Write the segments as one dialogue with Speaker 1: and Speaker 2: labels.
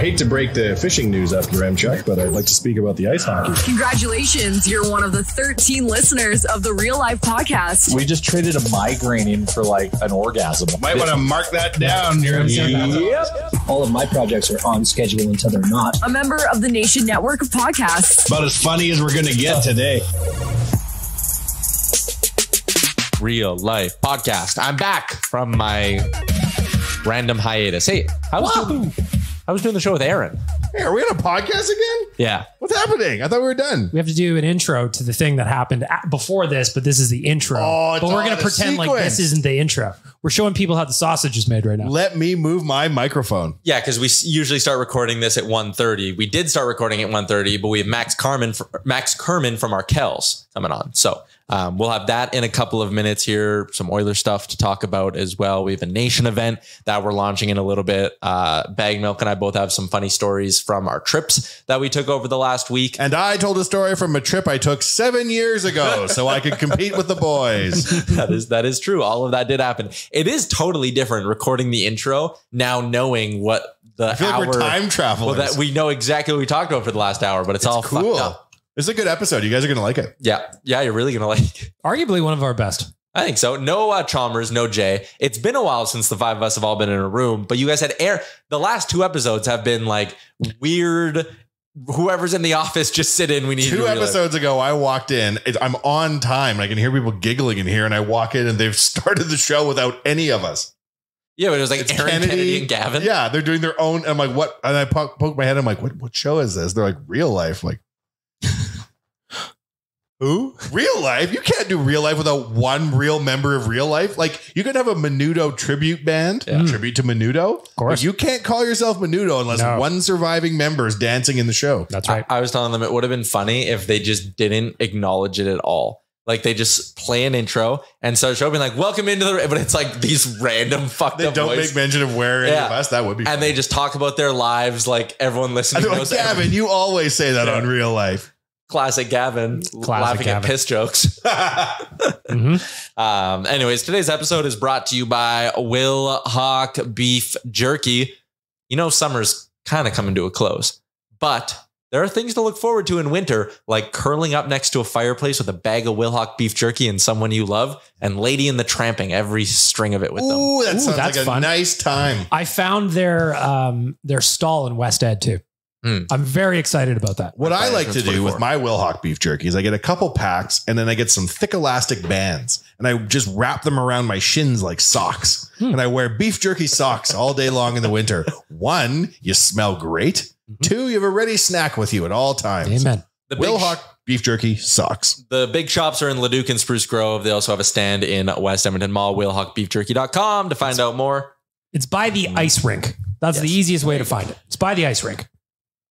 Speaker 1: hate to break the fishing news after Chuck, but I'd like to speak about the ice hockey.
Speaker 2: Congratulations. You're one of the 13 listeners of the Real Life Podcast.
Speaker 3: We just traded a migraine in for like an orgasm.
Speaker 1: Might want to mark that down.
Speaker 3: Yep.
Speaker 4: All of my projects are on schedule until they're not.
Speaker 2: A member of the Nation Network of Podcasts.
Speaker 1: About as funny as we're going to get today.
Speaker 5: Real Life Podcast. I'm back from my random hiatus. Hey, I was doing the show with Aaron.
Speaker 6: Hey, are we on a podcast again?
Speaker 5: Yeah.
Speaker 6: What's happening? I thought we were done.
Speaker 7: We have to do an intro to the thing that happened before this, but this is the intro.
Speaker 6: Oh,
Speaker 7: but we're going to pretend like this isn't the intro. We're showing people how the sausage is made right now.
Speaker 6: Let me move my microphone.
Speaker 5: Yeah, because we usually start recording this at 1:30. We did start recording at 1:30, but we have Max Kerman from Arkells coming on. So we'll have that in a couple of minutes here. Some Oilers stuff to talk about as well. We have a Nation event that we're launching in a little bit. Baggedmilk and I both have some funny stories from our trips that we took over the last week.
Speaker 6: And I told a story from a trip I took 7 years ago so I could compete with the boys.
Speaker 5: That is true. All of that did happen. It is totally different recording the intro now, knowing what the
Speaker 6: I feel
Speaker 5: hour
Speaker 6: like we're time travelers.
Speaker 5: Well, that we know exactly what we talked about for the last hour, but it's all
Speaker 6: cool.
Speaker 5: fucked up.
Speaker 6: This is a good episode. You guys are going to like it.
Speaker 5: Yeah, you're really going to like it.
Speaker 7: Arguably one of our best.
Speaker 5: I think so. No Chalmers, no Jay. It's been a while since the five of us have all been in a room, but you guys had air. The last two episodes have been like weird. Whoever's in the office, just sit in. We need
Speaker 6: 2 episodes ago, I walked in. I'm on time. I can hear people giggling in here, and I walk in, and they've started the show without any of us.
Speaker 5: Yeah, but it was like Aaron, Kennedy, and Gavin.
Speaker 6: Yeah, they're doing their own. I'm like, what? And I poke my head. I'm like, what show is this? They're like, Real Life. Like, who? Real Life? You can't do Real Life without one real member of Real Life. Like, you could have a Menudo tribute band, tribute to Menudo. Of
Speaker 7: course.
Speaker 6: But you can't call yourself Menudo unless one surviving member is dancing in the show.
Speaker 7: That's right.
Speaker 5: I was telling them it would have been funny if they just didn't acknowledge it at all. Like they just play an intro and start showing like, welcome into the, but it's like these random fucked
Speaker 6: They
Speaker 5: up
Speaker 6: don't
Speaker 5: voice.
Speaker 6: make mention of where any of us. That would be funny.
Speaker 5: And they just talk about their lives like everyone listening knows.
Speaker 6: Like, Gavin, you always say that on Real Life.
Speaker 5: Classic Gavin laughing at piss jokes. Anyways, today's episode is brought to you by Will Hawk Beef Jerky. You know, summer's kind of coming to a close, but there are things to look forward to in winter, like curling up next to a fireplace with a bag of Will Hawk Beef Jerky and someone you love, and Lady in the Tramping every string of it with them.
Speaker 6: Ooh, that sounds
Speaker 7: that's
Speaker 6: like a
Speaker 7: fun.
Speaker 6: nice time.
Speaker 7: I found their stall in West Ed too. I'm very excited about that.
Speaker 6: What I like to do with my Will Hawk Beef Jerky is I get a couple packs and then I get some thick elastic bands and I just wrap them around my shins like socks. And I wear beef jerky socks all day long in the winter. 1, you smell great. 2, you have a ready snack with you at all times.
Speaker 7: Amen.
Speaker 5: The
Speaker 6: Will Hawk Beef Jerky socks.
Speaker 5: The big shops are in Leduc and Spruce Grove. They also have a stand in West Edmonton Mall, willhawkbeefjerky.com to find out more.
Speaker 7: It's by the ice rink. That's the easiest way to find it. It's by the ice rink.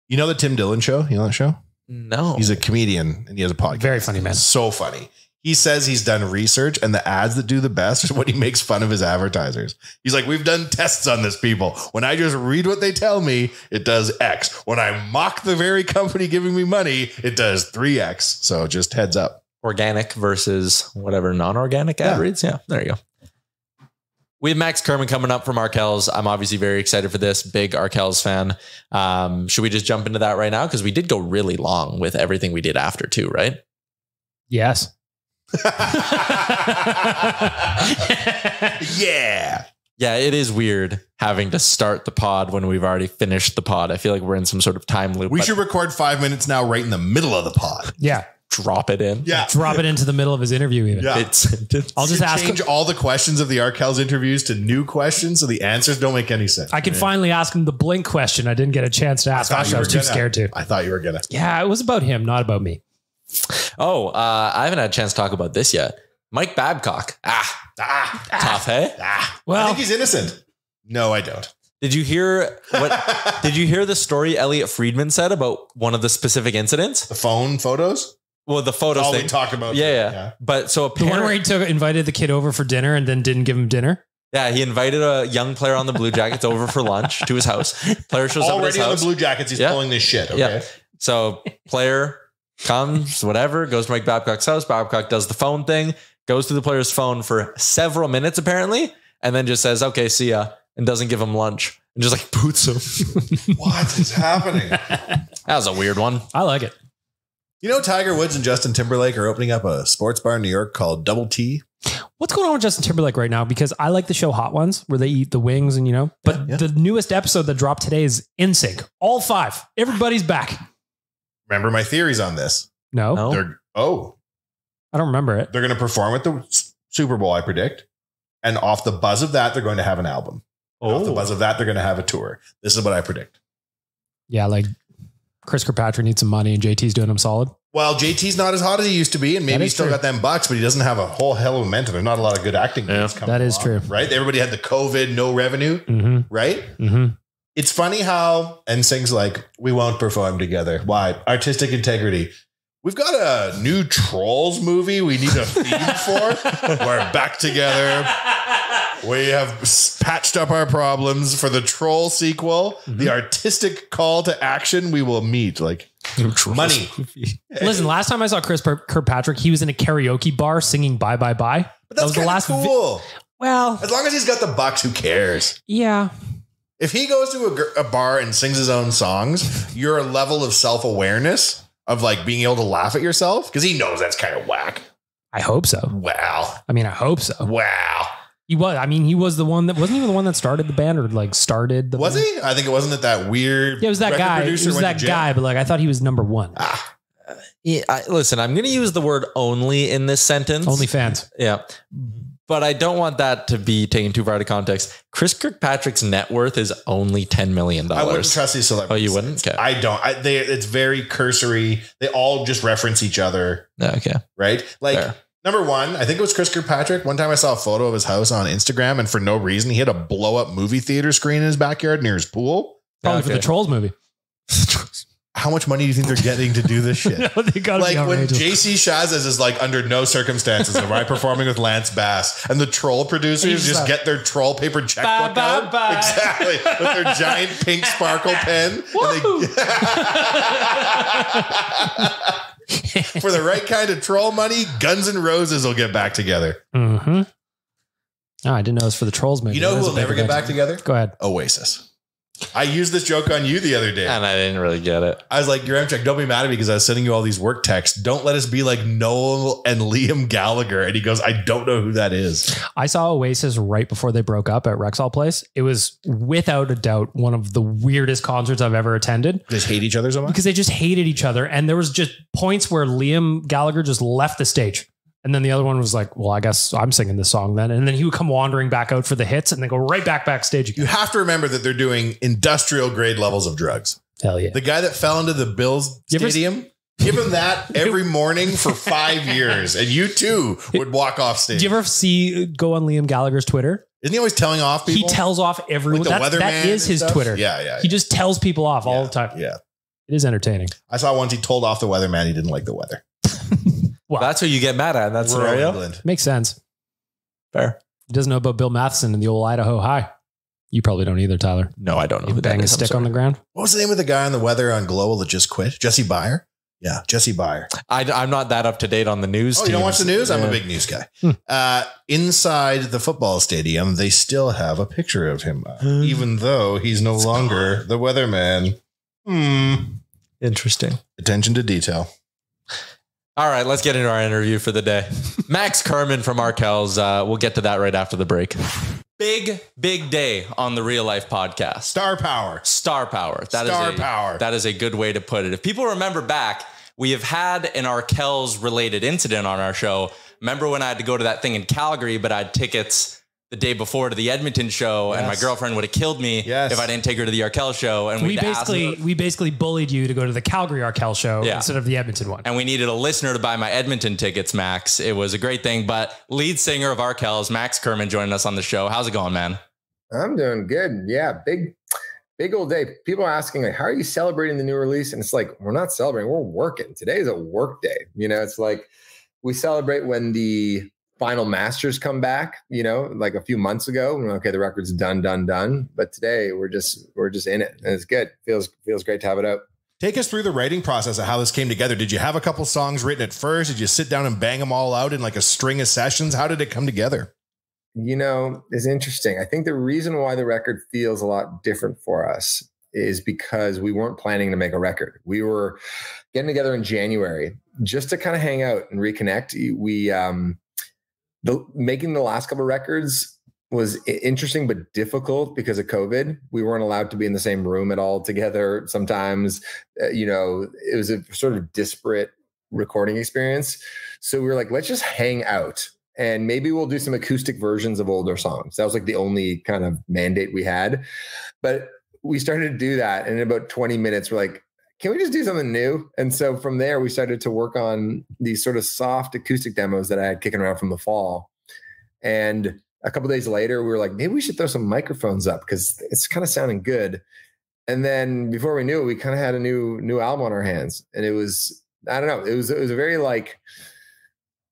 Speaker 6: You know the Tim Dillon show? You know that show?
Speaker 5: No.
Speaker 6: He's a comedian and he has a podcast.
Speaker 7: Very funny man.
Speaker 6: So funny. He says he's done research and the ads that do the best is when he makes fun of his advertisers. He's like, we've done tests on this, people. When I just read what they tell me, it does X. When I mock the very company giving me money, it does 3X. So just heads up.
Speaker 5: Organic versus whatever non-organic ad reads. Yeah, there you go. We have Max Kerman coming up from Arkells. I'm obviously very excited for this. Big Arkells fan. Should we just jump into that right now? Because we did go really long with everything we did after too, right?
Speaker 7: Yes.
Speaker 6: Yeah.
Speaker 5: Yeah, it is weird having to start the pod when we've already finished the pod. I feel like we're in some sort of time loop.
Speaker 6: We should record 5 minutes now right in the middle of the pod.
Speaker 7: Yeah.
Speaker 5: Drop it in.
Speaker 6: Yeah.
Speaker 7: Drop it into the middle of his interview even.
Speaker 6: Yeah.
Speaker 7: I'll just ask
Speaker 6: change all the questions of the Arkells interviews to new questions so the answers don't make any sense.
Speaker 7: I can finally ask him the Blink question I didn't get a chance to ask. I was too scared to.
Speaker 6: I thought you were going to.
Speaker 7: Yeah, it was about him, not about me.
Speaker 5: Oh, I haven't had a chance to talk about this yet. Mike Babcock. Tough, hey?
Speaker 6: Well, I think he's innocent. No, I don't.
Speaker 5: Did you hear did you hear the story Elliot Friedman said about one of the specific incidents?
Speaker 6: The phone photos?
Speaker 5: Well, the photos
Speaker 6: all
Speaker 5: thing.
Speaker 6: we talk about.
Speaker 5: Yeah. But so
Speaker 7: the one where he invited the kid over for dinner and then didn't give him dinner.
Speaker 5: Yeah, he invited a young player on the Blue Jackets over for lunch to his house. Player shows up at his house.
Speaker 6: Already on the Blue Jackets, he's pulling this shit. Okay.
Speaker 5: Yeah. So player comes, whatever, goes to Mike Babcock's house. Babcock does the phone thing, goes to the player's phone for several minutes apparently, and then just says, "Okay, see ya," and doesn't give him lunch. and just like boots him.
Speaker 6: What is happening?
Speaker 5: That was a weird one.
Speaker 7: I like it.
Speaker 6: You know, Tiger Woods and Justin Timberlake are opening up a sports bar in New York called Double T.
Speaker 7: What's going on with Justin Timberlake right now? Because I like the show Hot Ones where they eat the wings and, you know, but the newest episode that dropped today is NSYNC. All 5. Everybody's back.
Speaker 6: Remember my theories on this?
Speaker 7: No. I don't remember it.
Speaker 6: They're going to perform at the Super Bowl, I predict. And off the buzz of that, they're going to have an album. Off the buzz of that, they're going to have a tour. This is what I predict.
Speaker 7: Yeah, like Chris Kirkpatrick needs some money and JT's doing him solid.
Speaker 6: Well, JT's not as hot as he used to be, and maybe he's still got them bucks, but he doesn't have a whole hell of momentum. There's not a lot of good acting.
Speaker 7: That is true.
Speaker 6: Right? Everybody had the COVID, no revenue, right?
Speaker 7: Mm-hmm.
Speaker 6: It's funny how NSYNC's like, we won't perform together. Why? Artistic integrity. We've got a new Trolls movie we need a theme for. We're back together. We have patched up our problems for the Troll sequel. The artistic call to action we will meet. Like, money.
Speaker 7: Listen, last time I saw Chris Kirkpatrick, he was in a karaoke bar singing Bye Bye Bye.
Speaker 6: But that's the last cool.
Speaker 7: Well,
Speaker 6: as long as he's got the bucks, who cares?
Speaker 7: Yeah.
Speaker 6: If he goes to a bar and sings his own songs, your level of self-awareness of like being able to laugh at yourself, because he knows that's kind of whack.
Speaker 7: I hope so.
Speaker 6: Wow.
Speaker 7: I mean, I hope so.
Speaker 6: Wow.
Speaker 7: He was. I mean, he was the one that wasn't even the one that started the band or like started the.
Speaker 6: Was
Speaker 7: band?
Speaker 6: he? I think it wasn't that weird.
Speaker 7: Yeah, it was that guy. It was that guy, but like I thought he was number one.
Speaker 5: Listen, I'm going to use the word only in this sentence.
Speaker 7: Only fans.
Speaker 5: Yeah. But I don't want that to be taken too far out of context. Chris Kirkpatrick's net worth is only $10 million.
Speaker 6: I wouldn't trust these celebrities.
Speaker 5: Oh, you wouldn't? Okay.
Speaker 6: I don't. It's very cursory. They all just reference each other.
Speaker 5: Okay.
Speaker 6: Right? Like,
Speaker 5: Fair.
Speaker 6: Number one, I think it was Chris Kirkpatrick. One time I saw a photo of his house on Instagram, and for no reason, he had a blow up movie theater screen in his backyard near his pool.
Speaker 7: Probably for the Trolls movie.
Speaker 6: How much money do you think they're getting to do this shit?
Speaker 7: No, they gotta
Speaker 6: like
Speaker 7: be
Speaker 6: when JC Shazas is like, under no circumstances am I performing with Lance Bass, and the troll producers just get their troll paper checkbook out. Exactly. With their giant pink sparkle pen. For the right kind of troll money, Guns N' Roses will get back together.
Speaker 7: Mm-hmm. Oh, I didn't know it was for the Trolls movie.
Speaker 6: You know who will never get back together?
Speaker 7: Go ahead.
Speaker 6: Oasis. I used this joke on you the other day.
Speaker 5: And I didn't really get it.
Speaker 6: I was like, your Amtrak, don't be mad at me because I was sending you all these work texts. Don't let us be like Noel and Liam Gallagher. And he goes, I don't know who that is.
Speaker 7: I saw Oasis right before they broke up at Rexall Place. It was without a doubt one of the weirdest concerts I've ever attended.
Speaker 6: They just hate each other so much?
Speaker 7: Because they just hated each other. And there was just points where Liam Gallagher just left the stage. And then the other one was like, well, I guess I'm singing this song then. And then he would come wandering back out for the hits and then go right backstage again.
Speaker 6: You have to remember that they're doing industrial grade levels of drugs.
Speaker 7: Hell yeah.
Speaker 6: The guy that fell into the Bills stadium, give him that every morning for 5 years. And you too would walk off stage.
Speaker 7: Do you ever go on Liam Gallagher's Twitter?
Speaker 6: Isn't he always telling off people?
Speaker 7: He tells off everyone.
Speaker 6: Like
Speaker 7: that is his Twitter.
Speaker 6: Yeah.
Speaker 7: He just tells people off all the time.
Speaker 6: Yeah.
Speaker 7: It is entertaining.
Speaker 6: I saw once he told off the weatherman he didn't like the weather.
Speaker 5: Well, that's who you get mad at in that scenario.
Speaker 6: England.
Speaker 7: Makes sense.
Speaker 5: Fair.
Speaker 7: He doesn't know about Bill Matheson and the old Idaho High. You probably don't either, Tyler.
Speaker 5: No, I don't know.
Speaker 7: You bang a stick on the ground.
Speaker 6: What was the name of the guy on the weather on Global that just quit? Jesse Byer? Yeah, Jesse Byer.
Speaker 5: I'm not that up to date on the news.
Speaker 6: Oh, you don't watch the news? I'm a big news guy. Inside the football stadium, they still have a picture of him, even though he's no longer the weatherman.
Speaker 5: Interesting.
Speaker 6: Attention to detail.
Speaker 5: All right, let's get into our interview for the day. Max Kerman from Arkells. We'll get to that right after the break. Big day on the Real Life podcast.
Speaker 6: Star power.
Speaker 5: That is a good way to put it. If people remember back, we have had an Arkells related incident on our show. Remember when I had to go to that thing in Calgary, but I had tickets the day before to the Edmonton show, and my girlfriend would have killed me if I didn't take her to the Arkells show. And we
Speaker 7: basically bullied you to go to the Calgary Arkells show instead of the Edmonton one.
Speaker 5: And we needed a listener to buy my Edmonton tickets, Max. It was a great thing. But lead singer of Arkells, Max Kerman, joining us on the show. How's it going, man?
Speaker 8: I'm doing good. Yeah, big old day. People are asking, like, how are you celebrating the new release? And it's like, we're not celebrating. We're working. Today is a work day. You know, it's like we celebrate when the final masters come back, you know, like a few months ago. Okay, the record's done. But today we're just in it, and it's good. Feels great to have it out.
Speaker 6: Take us through the writing process of how this came together. Did you have a couple songs written at first? Did you sit down and bang them all out in like a string of sessions? How did it come together?
Speaker 8: is interesting. I think the reason why the record feels a lot different for us is because we weren't planning to make a record. We were getting together in January just to kind of hang out and reconnect. Making the last couple of records was interesting but difficult because of COVID. We weren't allowed to be in the same room at all together. Sometimes, it was a sort of disparate recording experience. So we were like, let's just hang out and maybe we'll do some acoustic versions of older songs. That was like the only kind of mandate we had. But we started to do that. And in about 20 minutes, we're like, can we just do something new? And so from there, we started to work on these sort of soft acoustic demos that I had kicking around from the fall. And a couple of days later, we were like, maybe we should throw some microphones up because it's kind of sounding good. And then before we knew it, we kind of had a new album on our hands. And it was, I don't know, it was a very like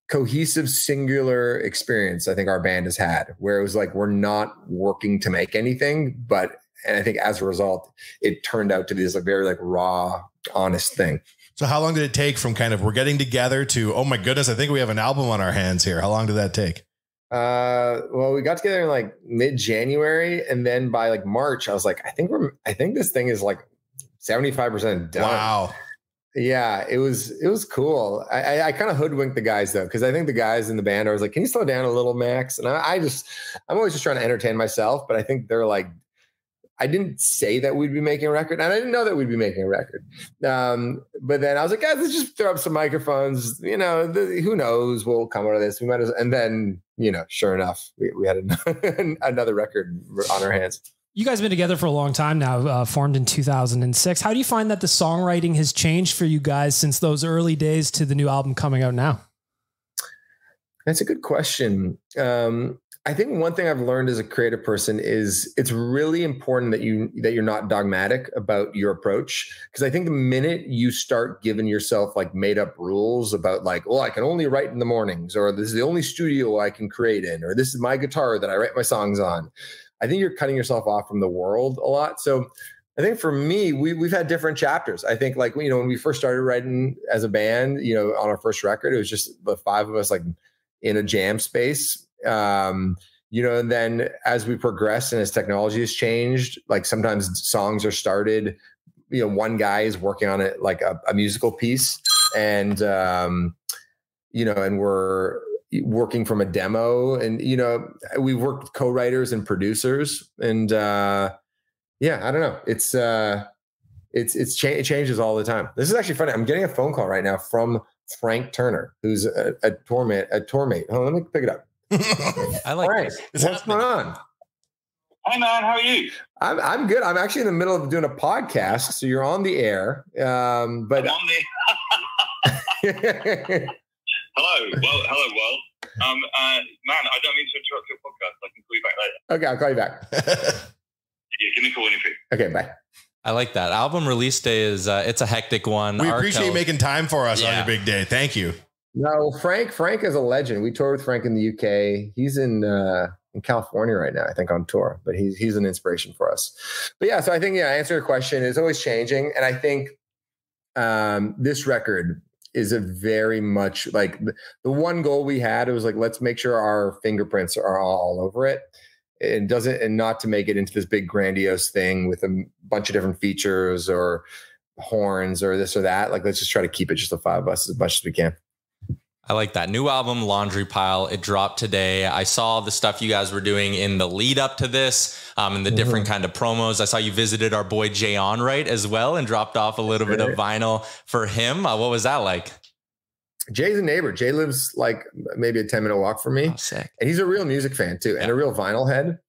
Speaker 8: cohesive, singular experience I think our band has had, where it was like, we're not working to make anything, and I think as a result, it turned out to be this like very like raw, honest thing.
Speaker 6: So how long did it take from kind of we're getting together to, oh my goodness, I think we have an album on our hands here? How long did that take?
Speaker 8: Well, we got together in like mid-January, and then by like March, I was like, I think this thing is like 75% done. Wow. Yeah, it was cool. I kind of hoodwinked the guys though, because I think the guys in the band I was like, can you slow down a little, Max? And I'm always just trying to entertain myself, but I think they're like, I didn't say that we'd be making a record, and I didn't know that we'd be making a record. But then I was like, guys, let's just throw up some microphones. Who knows what will come out of this? We might as, and then, sure enough, we had another record on our hands.
Speaker 7: You guys have been together for a long time now, formed in 2006. How do you find that the songwriting has changed for you guys since those early days to the new album coming out now?
Speaker 8: That's a good question. I think one thing I've learned as a creative person is it's really important that you're not dogmatic about your approach. Because I think the minute you start giving yourself like made up rules about like, well, I can only write in the mornings, or this is the only studio I can create in, or this is my guitar that I write my songs on, I think you're cutting yourself off from the world a lot. So I think for me, we've had different chapters. I think like, when we first started writing as a band, on our first record, it was just the five of us like in a jam space. And then as we progress and as technology has changed, like sometimes songs are started, one guy is working on it like a musical piece, and and we're working from a demo, and we've worked with co-writers and producers, and I don't know, it changes all the time. This is actually funny. I'm getting a phone call right now from Frank Turner, who's a tour mate. Oh, let me pick it up.
Speaker 5: I like
Speaker 8: Frank, what's going on?
Speaker 9: Hey man, how are you?
Speaker 8: I'm good. I'm actually in the middle of doing a podcast, so you're on the air. But
Speaker 9: I'm on the hello. Well, man, I don't mean to interrupt your podcast. I can call you back later.
Speaker 8: Okay, I'll call you back.
Speaker 9: Yeah, give me a call when you're free.
Speaker 8: Okay, bye.
Speaker 5: I like that. Album release day is it's a hectic one.
Speaker 6: We appreciate you making time for us on your big day. Thank you.
Speaker 8: No, Frank is a legend. We toured with Frank in the UK. He's in California right now, I think, on tour, but he's an inspiration for us. But yeah, so I think, answer your question, is always changing. And I think this record is a very much like the one goal we had. It was like, let's make sure our fingerprints are all over it. And not to make it into this big grandiose thing with a bunch of different features or horns or this or that. Like, let's just try to keep it just the five of us as much as we can.
Speaker 5: I like that. New album, Laundry Pile. It dropped today. I saw the stuff you guys were doing in the lead up to this, and the different kind of promos. I saw you visited our boy Jay Onright as well and dropped off a little bit of vinyl for him. What was that like?
Speaker 8: Jay's a neighbor. Jay lives like maybe a 10-minute walk from me.
Speaker 5: Oh, sick.
Speaker 8: And he's a real music fan too, and a real vinyl head.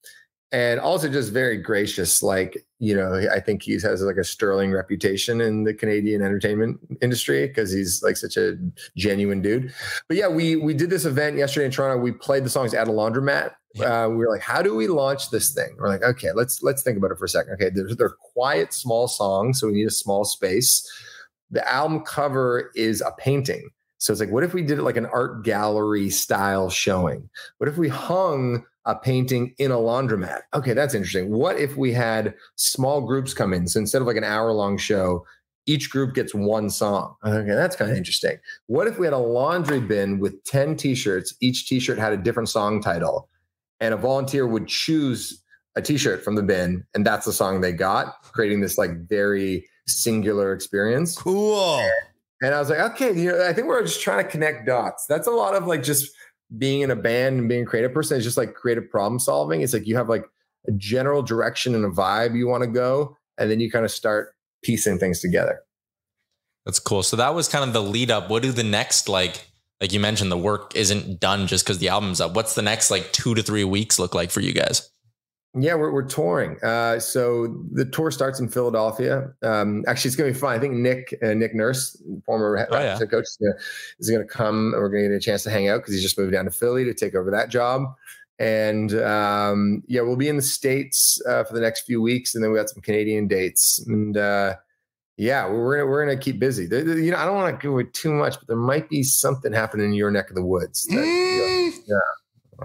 Speaker 8: And also just very gracious. Like, I think he has like a sterling reputation in the Canadian entertainment industry because he's like such a genuine dude. But yeah, we did this event yesterday in Toronto. We played the songs at a laundromat. We were like, how do we launch this thing? We're like, okay, let's think about it for a second. Okay, they're quiet, small songs, so we need a small space. The album cover is a painting. So it's like, what if we did it like an art gallery style showing? What if we hung a painting in a laundromat? Okay, that's interesting. What if we had small groups come in? So instead of like an hour-long show, each group gets one song. Okay, that's kind of interesting. What if we had a laundry bin with 10 t-shirts? Each t-shirt had a different song title. and a volunteer would choose a t-shirt from the bin, and that's the song they got, creating this like very singular experience.
Speaker 6: Cool.
Speaker 8: And I was like, okay, I think we're just trying to connect dots. That's a lot of like just being in a band and being a creative person. It's just like creative problem solving. It's like you have like a general direction and a vibe you want to go, and then you kind of start piecing things together.
Speaker 5: That's cool. So that was kind of the lead up. What do the next, like you mentioned, the work isn't done just because the album's up. What's the next like 2 to 3 weeks look like for you guys?
Speaker 8: Yeah, we're touring. So the tour starts in Philadelphia. Actually, it's going to be fun. I think Nick Nurse, former head coach, is going to come, and we're going to get a chance to hang out because he's just moved down to Philly to take over that job. And we'll be in the States for the next few weeks, and then we got some Canadian dates. And we're gonna keep busy. I don't want to give away too much, but there might be something happening in your neck of the woods.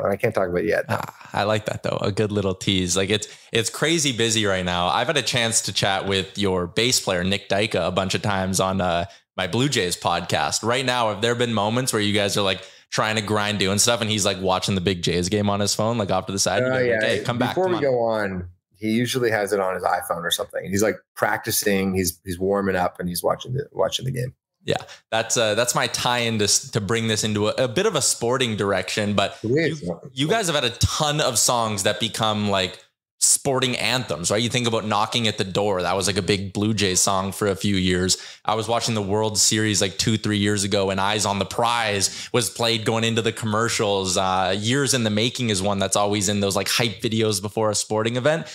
Speaker 8: I can't talk about it yet.
Speaker 5: I like that though. A good little tease. Like it's crazy busy right now. I've had a chance to chat with your bass player, Nick Dyka, a bunch of times on my Blue Jays podcast. Right now, have there been moments where you guys are like trying to grind doing stuff and he's like watching the big Jays game on his phone, like off to the side? Like, hey, come back.
Speaker 8: Before we go on, he usually has it on his iPhone or something. He's like practicing, he's warming up, and he's watching the game.
Speaker 5: Yeah, that's my tie-in to bring this into a bit of a sporting direction. But you guys have had a ton of songs that become like sporting anthems, right? You think about Knocking at the Door. That was like a big Blue Jays song for a few years. I was watching the World Series like 2-3 years ago, and Eyes on the Prize was played going into the commercials. Years in the Making is one that's always in those like hype videos before a sporting event.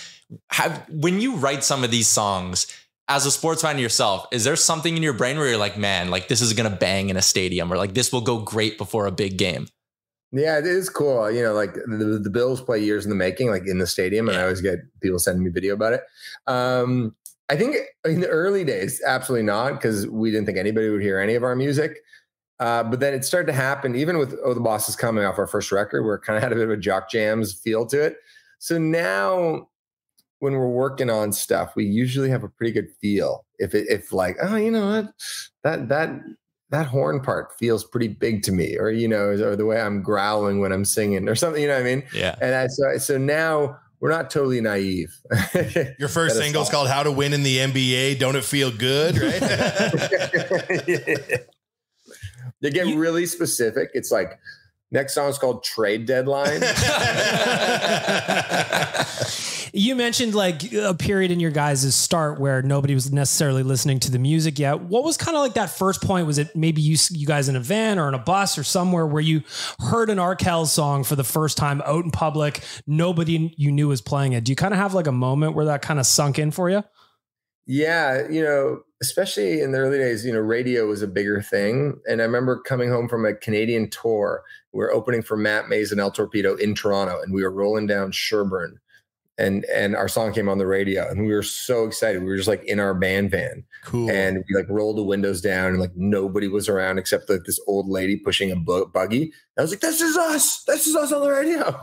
Speaker 5: When you write some of these songs, as a sports fan yourself, is there something in your brain where you're like, man, like this is going to bang in a stadium, or like this will go great before a big game?
Speaker 8: Yeah, it is cool. Like the Bills play Years in the Making, like in the stadium, and I always get people sending me video about it. I think in the early days, absolutely not, because we didn't think anybody would hear any of our music. But then it started to happen, even with Oh, the Boss Is Coming off our first record, where it kind of had a bit of a Jock Jams feel to it. So now when we're working on stuff, we usually have a pretty good feel. If like, oh, you know what, that horn part feels pretty big to me, or or the way I'm growling when I'm singing, or something. You know what I mean?
Speaker 5: Yeah.
Speaker 8: And so now we're not totally naive.
Speaker 6: Your first single's called "How to Win in the NBA." Don't it feel good? Right?
Speaker 8: They get really specific. It's like next song is called "Trade Deadline."
Speaker 7: You mentioned like a period in your guys' start where nobody was necessarily listening to the music yet. What was kind of like that first point? Was it maybe you guys in a van or in a bus or somewhere where you heard an Arkells song for the first time out in public? Nobody you knew was playing it. Do you kind of have like a moment where that kind of sunk in for you?
Speaker 8: Yeah, especially in the early days, radio was a bigger thing. And I remember coming home from a Canadian tour. We were opening for Matt Mays and El Torpedo in Toronto, and we were rolling down Sherbourne. And our song came on the radio, and we were so excited. We were just like in our band van.
Speaker 6: Cool.
Speaker 8: And we like rolled the windows down, and like nobody was around except like this old lady pushing a buggy. I was like, this is us on the radio.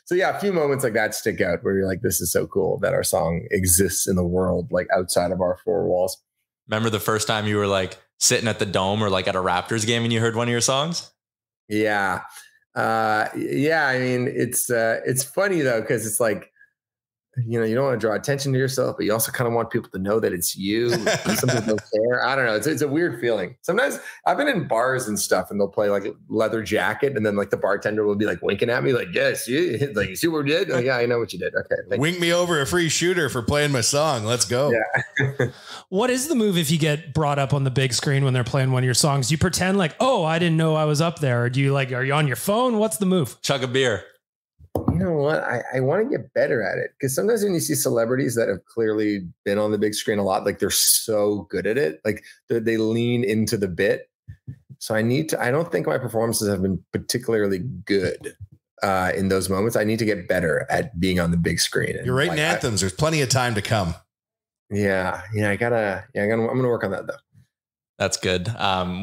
Speaker 8: So yeah, a few moments like that stick out where you're like, this is so cool that our song exists in the world, like outside of our four walls.
Speaker 5: Remember the first time you were like sitting at the Dome or like at a Raptors game and you heard one of your songs?
Speaker 8: Yeah. I mean, it's funny though, because it's like, you don't want to draw attention to yourself, but you also kind of want people to know that it's you. Some people don't care. I don't know. It's a weird feeling. Sometimes I've been in bars and stuff, and they'll play like Leather Jacket, and then like the bartender will be like winking at me, like, "Yes, you see what we did? Like, yeah, I know what you did. Okay,
Speaker 6: wink me over a free shooter for playing my song. Let's go."
Speaker 8: Yeah.
Speaker 7: What is the move if you get brought up on the big screen when they're playing one of your songs? Do you pretend like, "Oh, I didn't know I was up there," or do you like, are you on your phone? What's the move?
Speaker 5: Chug a beer.
Speaker 8: You know what? I want to get better at it, because sometimes when you see celebrities that have clearly been on the big screen a lot, like they're so good at it, like they lean into the bit. So I don't think my performances have been particularly good in those moments. I need to get better at being on the big screen.
Speaker 6: You're writing anthems. There's plenty of time to come.
Speaker 8: Yeah. I'm going to work on that though.
Speaker 5: That's good.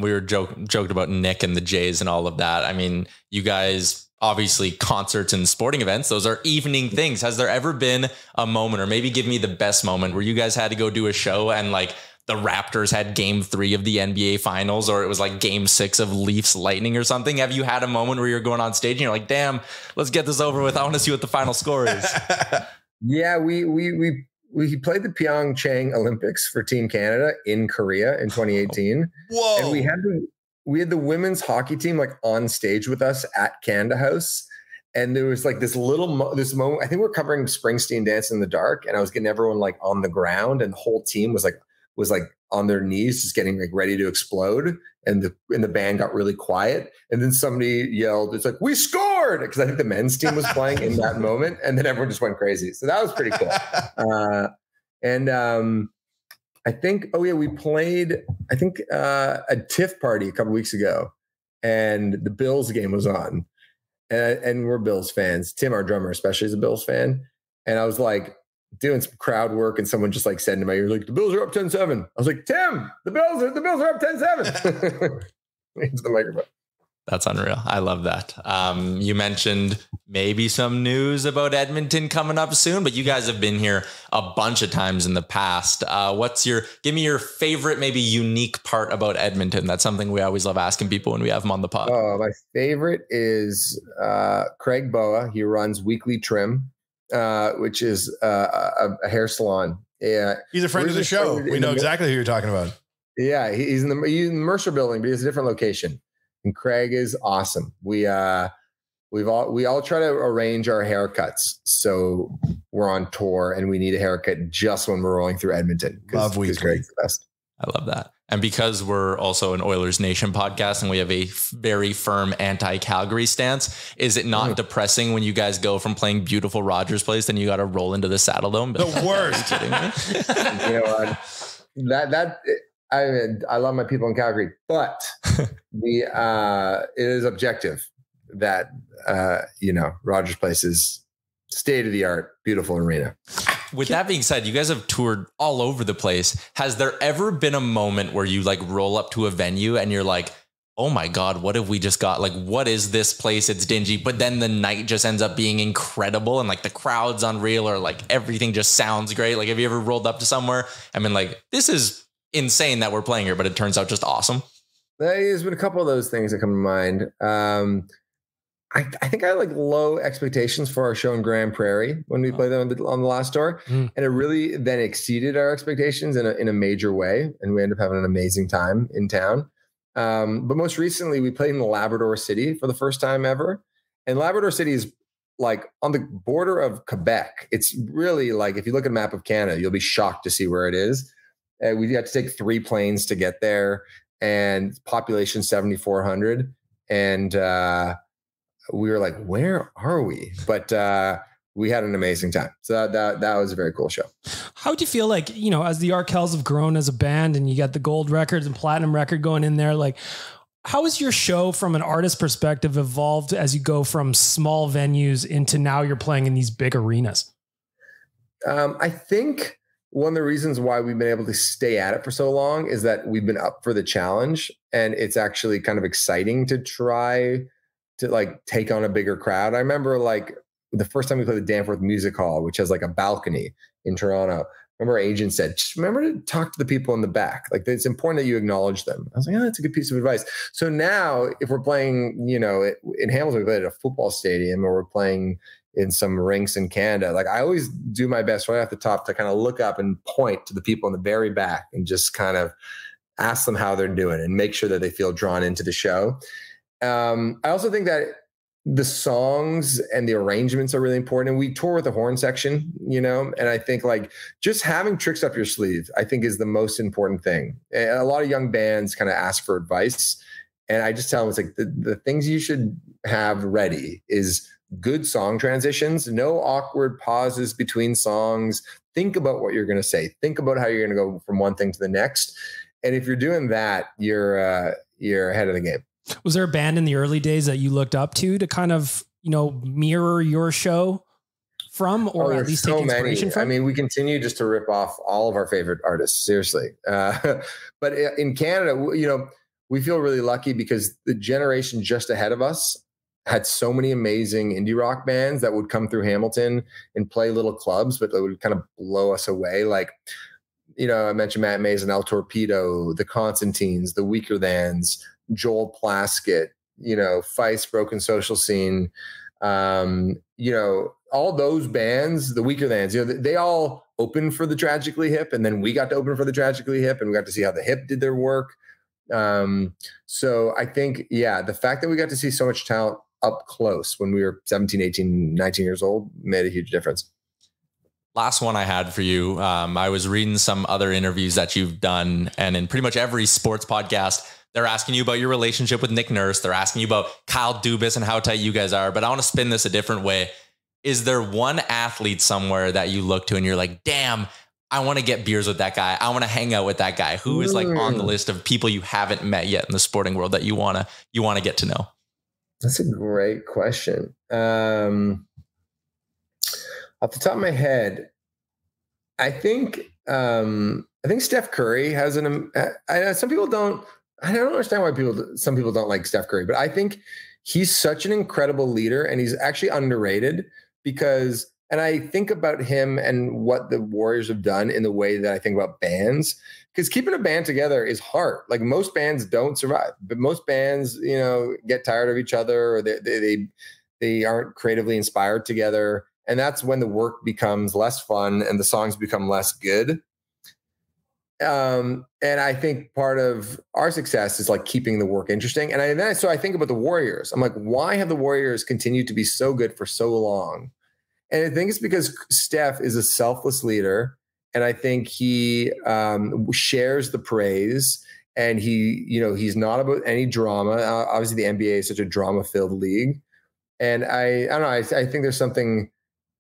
Speaker 5: We were joked about Nick and the Jays and all of that. I mean, you guys, obviously concerts and sporting events, those are evening things. Has there ever been a moment, or maybe give me the best moment, where you guys had to go do a show and like the Raptors had game 3 of the NBA finals, or it was like game 6 of Leafs Lightning or something? Have you had a moment where you're going on stage and you're like, damn, let's get this over with. I want to see what the final score is.
Speaker 8: Yeah, we played the Pyeongchang Olympics for Team Canada in Korea in 2018.
Speaker 6: Whoa.
Speaker 8: And we had the women's hockey team like on stage with us at Canada House. And there was like this moment, I think we're covering Springsteen Dance in the Dark, and I was getting everyone like on the ground, and the whole team was like on their knees, just getting like ready to explode. And the band got really quiet. And then somebody yelled, it's like, we scored! Because I think the men's team was playing in that moment. And then everyone just went crazy. So that was pretty cool. I think, we played, a TIFF party a couple weeks ago, and the Bills game was on. And we're Bills fans. Tim, our drummer, especially, is a Bills fan. And I was like doing some crowd work, and someone just like said to my ear, like, the Bills are up 10-7. I was like, Tim, the Bills are up 10-7. Into the microphone.
Speaker 5: That's unreal. I love that. You mentioned maybe some news about Edmonton coming up soon, but you guys have been here a bunch of times in the past. Give me your favorite, maybe unique part about Edmonton? That's something we always love asking people when we have them on the pod.
Speaker 8: Oh, my favorite is Craig Boa. He runs Weekly Trim, which is a hair salon. Yeah,
Speaker 6: he's a friend of the show. We know exactly who you're talking about.
Speaker 8: Yeah, he's in the Mercer building, but he has a different location. And Craig is awesome. We all try to arrange our haircuts so we're on tour and we need a haircut just when we're rolling through Edmonton.
Speaker 6: Love Weekly.
Speaker 8: Craig's the best.
Speaker 5: I love that. And because we're also an Oilers Nation podcast and we have a very firm anti-Calgary stance, is it not depressing when you guys go from playing beautiful Rogers Place and you got to roll into the Saddle Dome?
Speaker 6: The worst.
Speaker 5: Are you kidding me?
Speaker 8: I love my people in Calgary, but it is objective that Rogers Place is state of the art, beautiful arena.
Speaker 5: With that being said, you guys have toured all over the place. Has there ever been a moment where you like roll up to a venue and you're like, oh my God, what have we just got? Like, what is this place? It's dingy, but then the night just ends up being incredible and like the crowd's unreal, or like everything just sounds great. Like, have you ever rolled up to somewhere and been like, this is insane that we're playing here, but it turns out just awesome?
Speaker 8: There's been a couple of those things that come to mind. I think I had like low expectations for our show in Grand Prairie when we played on the last tour, and it really then exceeded our expectations in a major way, and we ended up having an amazing time in town. But most recently, we played in Labrador City for the first time ever, and Labrador City is like on the border of Quebec. It's really like, if you look at a map of Canada, you'll be shocked to see where it is. We had to take 3 planes to get there, and population 7,400. And we were like, where are we? But we had an amazing time. So that was a very cool show.
Speaker 7: How do you feel like, as the Arkells have grown as a band and you got the gold records and platinum record going in there, like, how has your show from an artist perspective evolved as you go from small venues into now you're playing in these big arenas?
Speaker 8: I think one of the reasons why we've been able to stay at it for so long is that we've been up for the challenge, and it's actually kind of exciting to try to like take on a bigger crowd. I remember like the first time we played the Danforth Music Hall, which has like a balcony in Toronto. Remember, our agent said, just remember to talk to the people in the back. Like, it's important that you acknowledge them. I was like, oh, that's a good piece of advice. So now if we're playing, in Hamilton, we played at a football stadium, or we're playing in some rinks in Canada. Like, I always do my best right off the top to kind of look up and point to the people in the very back and just kind of ask them how they're doing and make sure that they feel drawn into the show. I also think that the songs and the arrangements are really important. And we tour with the horn section, and I think like just having tricks up your sleeve, I think, is the most important thing. And a lot of young bands kind of ask for advice, and I just tell them, it's like the things you should have ready is good song transitions, no awkward pauses between songs. Think about what you're going to say. Think about how you're going to go from one thing to the next. And if you're doing that, you're ahead of the game.
Speaker 7: Was there a band in the early days that you looked up to kind of, mirror your show from, or at least take inspiration from?
Speaker 8: I mean, we continue just to rip off all of our favorite artists, seriously. But in Canada, we feel really lucky because the generation just ahead of us had so many amazing indie rock bands that would come through Hamilton and play little clubs, but they would kind of blow us away. Like, I mentioned Matt Mays and El Torpedo, the Constantines, the Weaker Thans, Joel Plaskett, Feist, Broken Social Scene, all those bands, the Weaker Thans, they all opened for the Tragically Hip, and then we got to open for the Tragically Hip, and we got to see how the Hip did their work. So I think, the fact that we got to see so much talent up close when we were 17, 18, 19 years old made a huge difference.
Speaker 5: Last one I had for you. I was reading some other interviews that you've done, and in pretty much every sports podcast, they're asking you about your relationship with Nick Nurse. They're asking you about Kyle Dubas and how tight you guys are. But I want to spin this a different way. Is there one athlete somewhere that you look to and you're like, damn, I want to get beers with that guy. I want to hang out with that guy. Who is like on the list of people you haven't met yet in the sporting world that you want to get to know? That's
Speaker 8: a great question. Off the top of my head, I think Steph Curry has some people don't. I don't understand why some people don't like Steph Curry, but I think he's such an incredible leader, and he's actually underrated and I think about him and what the Warriors have done in the way that I think about bands, because keeping a band together is hard. Like most bands don't survive, but most bands, get tired of each other, or they aren't creatively inspired together. And that's when the work becomes less fun and the songs become less good. And I think part of our success is like keeping the work interesting. So I think about the Warriors. I'm like, why have the Warriors continued to be so good for so long? And I think it's because Steph is a selfless leader. And I think he shares the praise, and he's not about any drama. Obviously the NBA is such a drama filled league. And I don't know. I think there's something,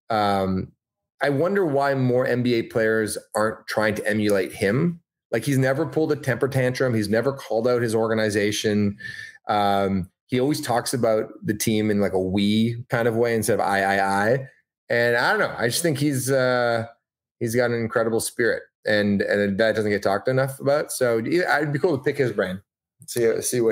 Speaker 8: I wonder why more NBA players aren't trying to emulate him. Like he's never pulled a temper tantrum. He's never called out his organization. He always talks about the team in like a we kind of way instead of I. And I don't know. I just think he's got an incredible spirit, and that doesn't get talked enough about. So I'd be cool to pick his brain, see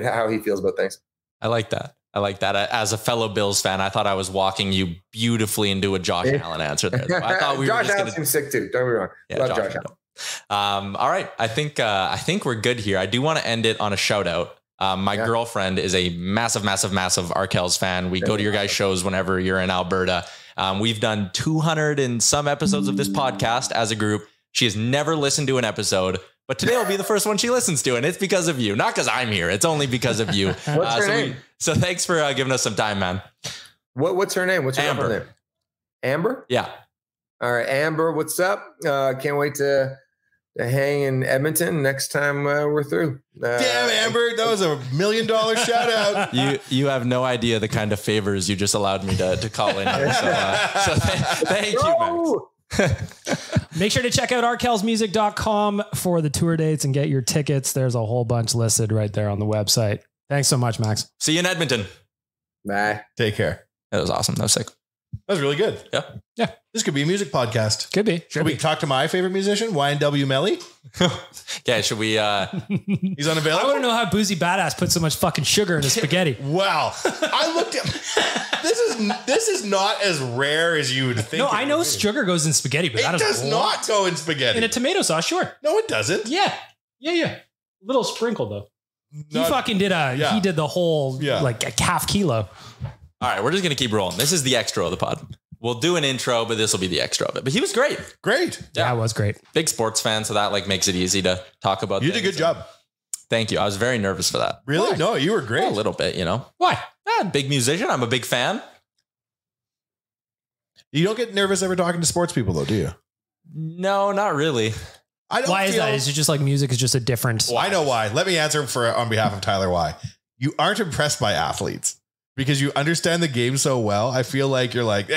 Speaker 8: how he feels about things.
Speaker 5: I like that. As a fellow Bills fan, I thought I was walking you beautifully into a Josh Allen answer there. I thought we
Speaker 8: Josh Allen seems sick too. Don't be wrong.
Speaker 5: Yeah,
Speaker 8: Love Josh Allen.
Speaker 5: All right. I think we're good here. I do want to end it on a shout out. My girlfriend is a massive Arkells fan. We go to your guys' shows whenever you're in Alberta. We've done 200 and some episodes of this podcast as a group. She has never listened to an episode, but today will be the first one she listens to, and it's because of you. Not because I'm here. It's only because of you.
Speaker 8: What's her name?
Speaker 5: So thanks for giving us some time, man.
Speaker 8: What's her name? What's her
Speaker 5: Amber
Speaker 8: name? Amber?
Speaker 5: Yeah.
Speaker 8: All right, Amber, what's up? Can't wait to hang in Edmonton next time we're through.
Speaker 6: Damn, Amber, that was $1 million shout out.
Speaker 5: You have no idea the kind of favors you just allowed me to call in here. So thank you, Max.
Speaker 7: Make sure to check out arkellsmusic.com for the tour dates and get your tickets. There's a whole bunch listed right there on the website. Thanks so much, Max.
Speaker 5: See you in Edmonton.
Speaker 8: Bye.
Speaker 6: Take care.
Speaker 5: That was awesome. That was sick.
Speaker 6: That was really good.
Speaker 5: Yeah.
Speaker 6: This could be a music podcast.
Speaker 7: Could be.
Speaker 6: Should we talk to my favorite musician, YNW Melly?
Speaker 5: Yeah, should we?
Speaker 6: He's unavailable.
Speaker 7: I want to know how Boozy Badass put so much fucking sugar in his spaghetti.
Speaker 6: Wow. I looked at this is not as rare as you would think.
Speaker 7: No, I know sugar goes in spaghetti, but that
Speaker 6: does not go in spaghetti.
Speaker 7: In a tomato sauce, sure.
Speaker 6: No, it doesn't.
Speaker 7: Yeah. Little sprinkle though. He fucking did he did the whole like a half kilo.
Speaker 5: All right, we're just gonna keep rolling. This is the extra of the pod. We'll do an intro, but this will be the extra of it. But he was great.
Speaker 7: Yeah, it was great.
Speaker 5: Big sports fan, so that like makes it easy to talk about.
Speaker 6: You did a good job.
Speaker 5: Thank you. I was very nervous for that.
Speaker 6: Really?
Speaker 5: Why?
Speaker 6: No, you were great.
Speaker 5: A little bit,
Speaker 7: Why?
Speaker 5: Big musician. I'm a big fan.
Speaker 6: You don't get nervous ever talking to sports people, though, do you?
Speaker 5: No, not really.
Speaker 7: Why is that? Is it just like music is just a different?
Speaker 6: Well, I know why. Let me answer on behalf of Tyler. Why? You aren't impressed by athletes because you understand the game so well. I feel like you're like,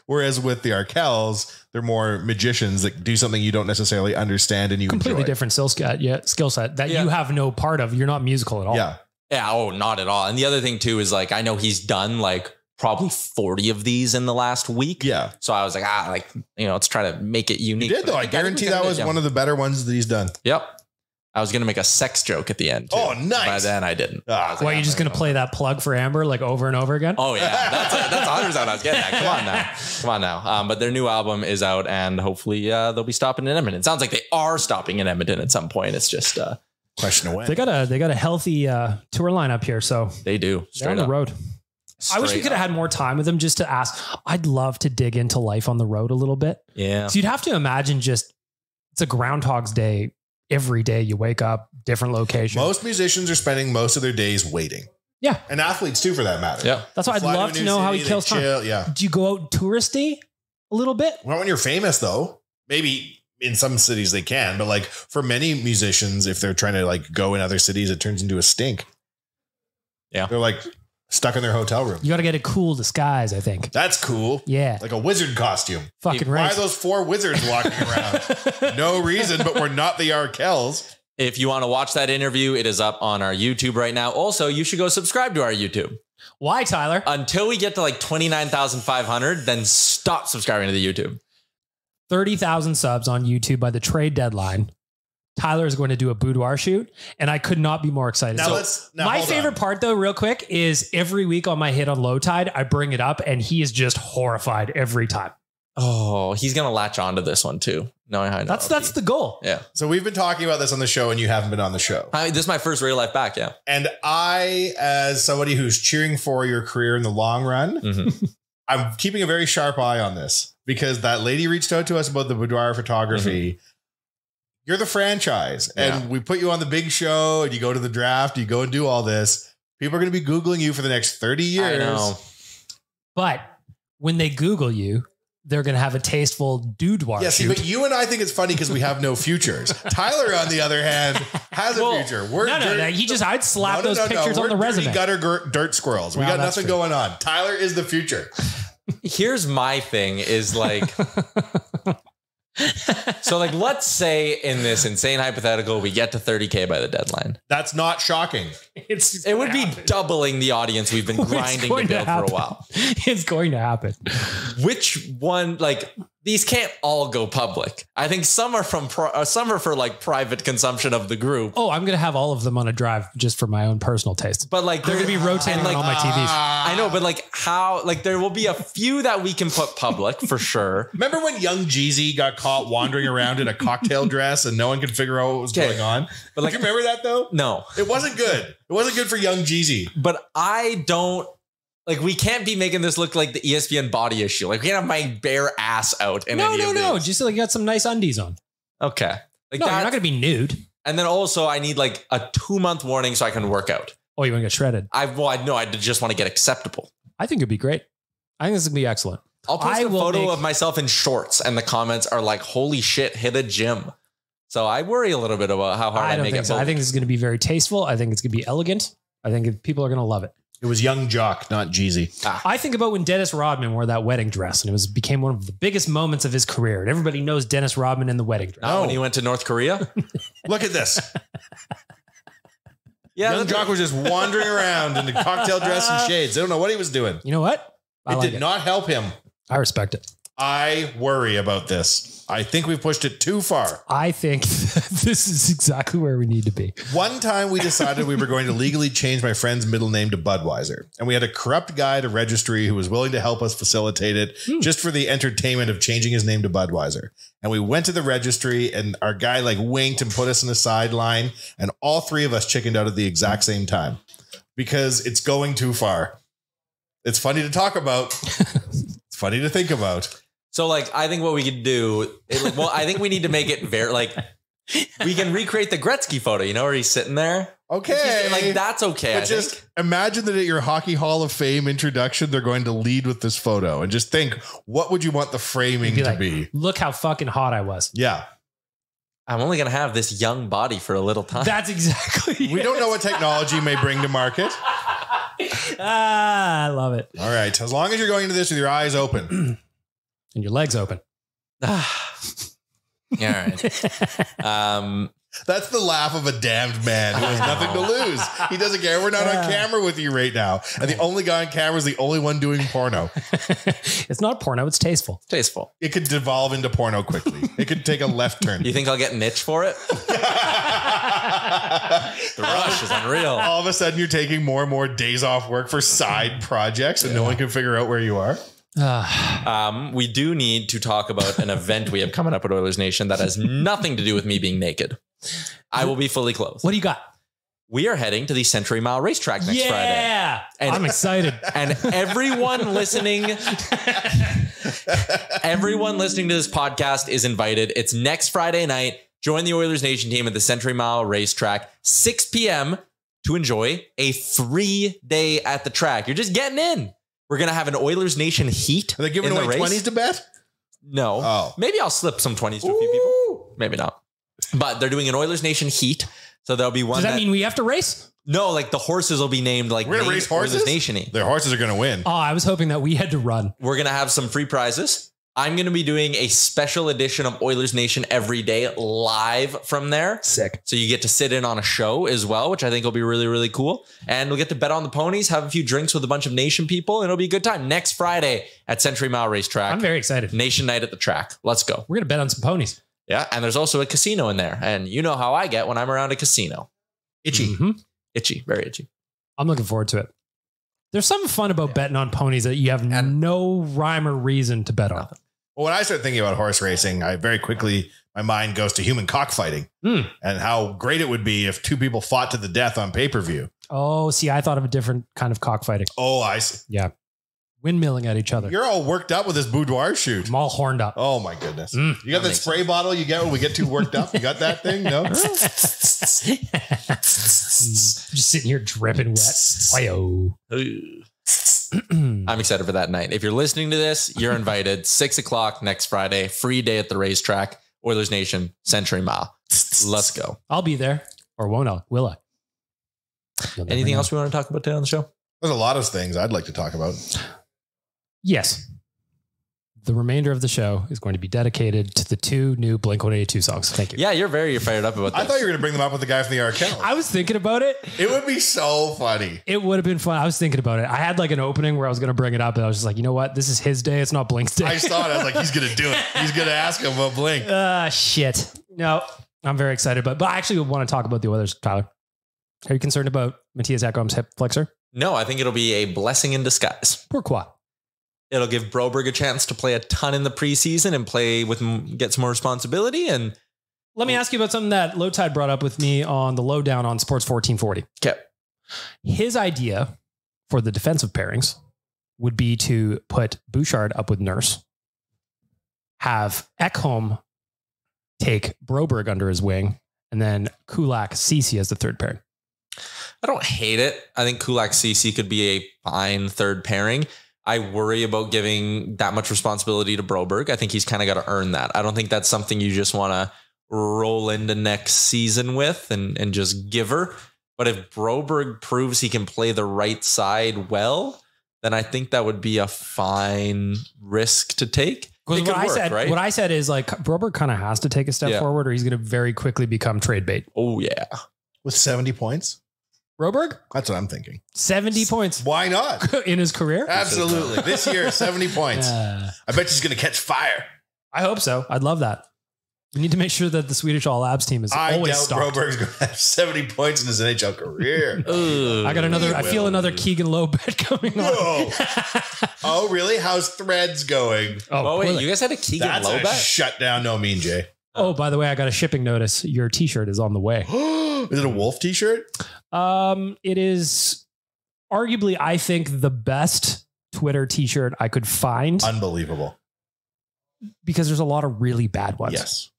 Speaker 6: whereas with the Arkells, they're more magicians that do something you don't necessarily understand and you
Speaker 7: completely
Speaker 6: enjoy.
Speaker 7: Different skill set that you have no part of. You're not musical at all.
Speaker 5: Yeah. Oh, not at all. And the other thing too is like I know he's done like probably 40 of these in the last week. Yeah. So I was like, let's try to make it unique.
Speaker 6: He did though. I guarantee that was one of the better ones that he's done.
Speaker 5: Yep. I was going to make a sex joke at the end. Too,
Speaker 6: Oh, nice.
Speaker 5: But then I didn't.
Speaker 6: Ah,
Speaker 7: Why are you just going to play that plug for Amber like over and over again?
Speaker 5: Oh yeah, that's 100% what I was getting at. Come on now. But their new album is out, and hopefully they'll be stopping in Edmonton. It sounds like they are stopping in Edmonton at some point. It's just
Speaker 6: question away.
Speaker 7: They got a healthy tour lineup here, so
Speaker 5: they do.
Speaker 7: They're on the road. I wish we could have had more time with them just to ask. I'd love to dig into life on the road a little bit.
Speaker 5: Yeah.
Speaker 7: So you'd have to imagine it's a Groundhog's Day. Every day you wake up, different location.
Speaker 6: Most musicians are spending most of their days waiting.
Speaker 7: Yeah.
Speaker 6: And athletes too, for that matter.
Speaker 5: Yeah.
Speaker 7: That's why I'd love to know how he kills time.
Speaker 6: Yeah.
Speaker 7: Do you go out touristy a little bit?
Speaker 6: Well, when you're famous though, maybe in some cities they can, but like for many musicians, if they're trying to like go in other cities, it turns into a stink.
Speaker 5: Yeah.
Speaker 6: They're like stuck in their hotel room.
Speaker 7: You got to get a cool disguise, I think.
Speaker 6: That's cool.
Speaker 7: Yeah.
Speaker 6: Like a wizard costume.
Speaker 7: Fucking
Speaker 6: Why
Speaker 7: right.
Speaker 6: are those 4 wizards walking around? No reason, but we're not the Arkells.
Speaker 5: If you want to watch that interview, it is up on our YouTube right now. Also, you should go subscribe to our YouTube.
Speaker 7: Why, Tyler?
Speaker 5: Until we get to like 29,500, then stop subscribing to the YouTube.
Speaker 7: 30,000 subs on YouTube by the trade deadline. Tyler is going to do a boudoir shoot, and I could not be more excited.
Speaker 6: Now
Speaker 7: My favorite part, though, real quick, is every week on my hit on Low Tide, I bring it up, and he is just horrified every time.
Speaker 5: Oh, he's going to latch onto this one too. Knowing how I know.
Speaker 7: That's the goal.
Speaker 5: Yeah.
Speaker 6: So we've been talking about this on the show and you haven't been on the show.
Speaker 5: This is my first real life back. Yeah.
Speaker 6: And I, as somebody who's cheering for your career in the long run, I'm keeping a very sharp eye on this because that lady reached out to us about the boudoir photography. You're the franchise and we put you on the big show and you go to the draft, you go and do all this. People are going to be Googling you for the next 30 years.
Speaker 5: I know.
Speaker 7: But when they Google you, they're going to have a tasteful boudoir
Speaker 6: Yeah,
Speaker 7: shoot.
Speaker 6: but you and I think it's funny because we have no futures. Tyler, on the other hand, has a future. We're
Speaker 7: I'd slap those pictures on the resume.
Speaker 6: We got our dirt squirrels. We got nothing going on. Tyler is the future.
Speaker 5: Here's my thing is like, so like, let's say in this insane hypothetical, we get to 30K by the deadline.
Speaker 6: That's not shocking.
Speaker 5: It would be doubling the audience we've been grinding to build for a while.
Speaker 7: It's going to happen.
Speaker 5: Which one, like, these can't all go public. I think some are some are for like private consumption of the group.
Speaker 7: Oh, I'm going to have all of them on a drive just for my own personal taste.
Speaker 5: But like
Speaker 7: they're going to be rotating on all my TVs.
Speaker 5: I know, but like how, like there will be a few that we can put public for sure.
Speaker 6: Remember when young Jeezy got caught wandering around in a cocktail dress and no one could figure out what was going on?
Speaker 5: But like,
Speaker 6: do you remember that though?
Speaker 5: No,
Speaker 6: it wasn't good. It wasn't good for young Jeezy.
Speaker 5: But I don't. Like, we can't be making this look like the ESPN body issue. Like, we can't have my bare ass out in any of this.
Speaker 7: No. Just like you got some nice undies on.
Speaker 5: Okay. Like
Speaker 7: no, you're not going to be nude.
Speaker 5: And then also, I need like a 2-month warning so I can work out.
Speaker 7: Oh, you want to get shredded?
Speaker 5: I just want to get acceptable.
Speaker 7: I think it'd be great. I think this would be excellent.
Speaker 5: I'll post a photo of myself in shorts, and the comments are like, "Holy shit, hit a gym." So I worry a little bit about how hard I make it.
Speaker 7: I think this is going to be very tasteful. I think it's going to be elegant. I think people are going to love it.
Speaker 6: It was young Jock, not Jeezy.
Speaker 7: I think about when Dennis Rodman wore that wedding dress, and it became one of the biggest moments of his career. And everybody knows Dennis Rodman in the wedding dress.
Speaker 5: When he went to North Korea.
Speaker 6: Look at this.
Speaker 5: Yeah,
Speaker 6: young Jock was just wandering around in a cocktail dress and shades. I don't know what he was doing.
Speaker 7: You know what?
Speaker 6: It did not help him.
Speaker 7: I respect it.
Speaker 6: I worry about this. I think we've pushed it too far.
Speaker 7: I think this is exactly where we need to be.
Speaker 6: One time we decided we were going to legally change my friend's middle name to Budweiser. And we had a corrupt guy at a registry who was willing to help us facilitate it just for the entertainment of changing his name to Budweiser. And we went to the registry and our guy like winked and put us in a sideline. And all 3 of us chickened out at the exact same time because it's going too far. It's funny to talk about. It's funny to think about.
Speaker 5: So, like, I think what we could do, I think we need to make it very, like, we can recreate the Gretzky photo, you know, where he's sitting there.
Speaker 6: Okay.
Speaker 5: Like, that's okay.
Speaker 6: But just imagine that at your Hockey Hall of Fame introduction, they're going to lead with this photo and just think, what would you want the framing to be?
Speaker 7: Look how fucking hot I was.
Speaker 6: Yeah.
Speaker 5: I'm only going to have this young body for a little time.
Speaker 7: That's exactly
Speaker 6: We don't know what technology may bring to market.
Speaker 7: I love it.
Speaker 6: All right. As long as you're going into this with your eyes open.
Speaker 7: And your legs open.
Speaker 5: All right.
Speaker 6: That's the laugh of a damned man who has nothing to lose. He doesn't care. We're not on camera with you right now. And the only guy on camera is the only one doing porno.
Speaker 7: It's not porno. It's tasteful.
Speaker 5: Tasteful.
Speaker 6: It could devolve into porno quickly. It could take a left turn.
Speaker 5: You think I'll get an itch for it? The rush is unreal.
Speaker 6: All of a sudden, you're taking more and more days off work for side projects, and no one can figure out where you are.
Speaker 5: We do need to talk about an event we have coming up at Oilers Nation that has nothing to do with me being naked. I will be fully clothed.
Speaker 7: What do you got?
Speaker 5: We are heading to the Century Mile Racetrack next Friday.
Speaker 7: Yeah,
Speaker 5: And
Speaker 7: I'm excited.
Speaker 5: And everyone listening to this podcast is invited. It's next Friday night. Join the Oilers Nation team at the Century Mile Racetrack, 6 p.m. to enjoy a 3-day at the track. You're just getting in. We're going to have an Oilers Nation heat.
Speaker 6: Are they giving away 20s to bet?
Speaker 5: No.
Speaker 6: Oh.
Speaker 5: Maybe I'll slip some 20s to a few people. Maybe not. But they're doing an Oilers Nation heat. So there'll be one.
Speaker 7: Does that mean we have to race?
Speaker 5: No, like the horses will be named like
Speaker 6: we're going to race horses?
Speaker 5: Oilers Nation-y.
Speaker 6: Their horses are going to win.
Speaker 7: Oh, I was hoping that we had to run.
Speaker 5: We're going to have some free prizes. I'm going to be doing a special edition of Oilers Nation every day live from there.
Speaker 7: Sick.
Speaker 5: So you get to sit in on a show as well, which I think will be really, really cool. And we'll get to bet on the ponies, have a few drinks with a bunch of Nation people, and it'll be a good time. Next Friday at Century Mile Racetrack.
Speaker 7: I'm very excited.
Speaker 5: Nation night at the track. Let's go.
Speaker 7: We're going to bet on some ponies.
Speaker 5: Yeah. And there's also a casino in there. And you know how I get when I'm around a casino.
Speaker 6: Itchy.
Speaker 7: Mm-hmm.
Speaker 5: Itchy. Very itchy.
Speaker 7: I'm looking forward to it. There's something fun about betting on ponies that you have no rhyme or reason to bet on.
Speaker 6: Well, when I start thinking about horse racing, I very quickly, my mind goes to human cockfighting and how great it would be if two people fought to the death on pay-per-view.
Speaker 7: Oh, see, I thought of a different kind of cockfighting.
Speaker 6: Oh, I see.
Speaker 7: Yeah. Windmilling at each other.
Speaker 6: You're all worked up with this boudoir shoot.
Speaker 7: I'm all horned up.
Speaker 6: Oh my goodness. You got that spray bottle you get when we get too worked up? You got that thing? No?
Speaker 7: Just sitting here dripping wet. Hi-yo.
Speaker 5: I'm excited for that night. If you're listening to this, you're invited. 6 o'clock next Friday, free day at the racetrack, Oilers Nation, Century Mile. Let's go.
Speaker 7: I'll be there. Or won't I? Will I?
Speaker 5: Anything else we want to talk about today on the show?
Speaker 6: There's a lot of things I'd like to talk about.
Speaker 7: Yes. The remainder of the show is going to be dedicated to the 2 new Blink-182 songs. Thank you.
Speaker 5: Yeah, you're very fired up about this.
Speaker 6: I thought you were going to bring them up with the guy from the Arkells.
Speaker 7: I was thinking about it.
Speaker 6: It would be so funny.
Speaker 7: It would have been fun. I was thinking about it. I had like an opening where I was going to bring it up, and I was just like, you know what? This is his day. It's not Blink's day.
Speaker 6: I saw it. I was like, he's going to do it. He's going to ask him about Blink.
Speaker 7: Shit. No, I'm very excited. But I actually want to talk about the Oilers, Tyler. Are you concerned about Matthias Ekholm's hip flexor?
Speaker 5: No, I think it'll be a blessing in disguise.
Speaker 7: Pourquoi?
Speaker 5: It'll give Broberg a chance to play a ton in the preseason and get some more responsibility. And
Speaker 7: let me ask you about something that Low Tide brought up with me on the lowdown on Sports 1440.
Speaker 5: Okay.
Speaker 7: His idea for the defensive pairings would be to put Bouchard up with Nurse, have Ekholm take Broberg under his wing, and then Kulak Ceci as the third pairing.
Speaker 5: I don't hate it. I think Kulak Ceci could be a fine third pairing. I worry about giving that much responsibility to Broberg. I think he's kind of got to earn that. I don't think that's something you just want to roll into next season with and just give her. But if Broberg proves he can play the right side well, then I think that would be a fine risk to take.
Speaker 7: What I said is like Broberg kind of has to take a step forward or he's going to very quickly become trade bait.
Speaker 5: Oh, yeah.
Speaker 6: With 70 points?
Speaker 7: Broberg?
Speaker 6: That's what I'm thinking.
Speaker 7: 70 points.
Speaker 6: Why not?
Speaker 7: In his career?
Speaker 6: Absolutely. This year, 70 points. I bet he's going to catch fire.
Speaker 7: I hope so. I'd love that. We need to make sure that the Swedish All Labs team is always stocked.
Speaker 6: Broberg's going to have 70 points in his NHL career.
Speaker 7: I feel another Keegan Lowe bet coming on.
Speaker 6: Oh, really? How's Threads going?
Speaker 5: Oh, wait. You guys had a Keegan Lowe bet?
Speaker 6: Shut down. No, Mean Jay.
Speaker 7: Oh, by the way, I got a shipping notice. Your t-shirt is on the way.
Speaker 6: Is it a Wolf t-shirt?
Speaker 7: It is arguably, I think, the best Twitter t-shirt I could find.
Speaker 6: Unbelievable.
Speaker 7: Because there's a lot of really bad ones.
Speaker 6: Yes.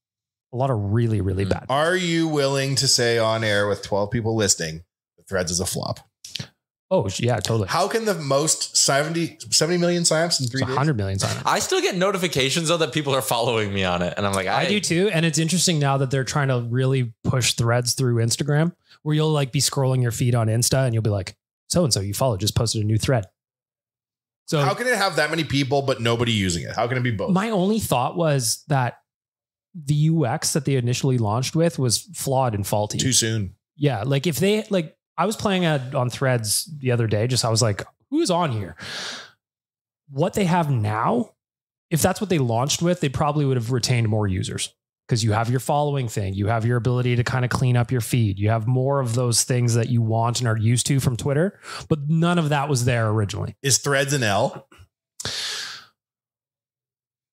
Speaker 7: A lot of really, really bad ones.
Speaker 6: Are you willing to say on air with 12 people listening, the Threads is a flop?
Speaker 7: Oh, yeah, totally.
Speaker 6: How can the most 70 million signups in 3 days?
Speaker 7: 100 million signups.
Speaker 5: I still get notifications though that people are following me on it. And I'm like,
Speaker 7: I do too. And it's interesting now that they're trying to really push Threads through Instagram, where you'll like be scrolling your feed on Insta and you'll be like, so-and-so you follow just posted a new thread. So
Speaker 6: how can it have that many people, but nobody using it? How can it be both?
Speaker 7: My only thought was that the UX that they initially launched with was flawed and faulty.
Speaker 6: Too soon.
Speaker 7: Yeah. Like if they I was playing on Threads the other day, I was like, who's on here? What they have now, if that's what they launched with, they probably would have retained more users. because you have your following thing. You have your ability to kind of clean up your feed. You have more of those things that you want and are used to from Twitter, but none of that was there originally.
Speaker 6: Is Threads an L?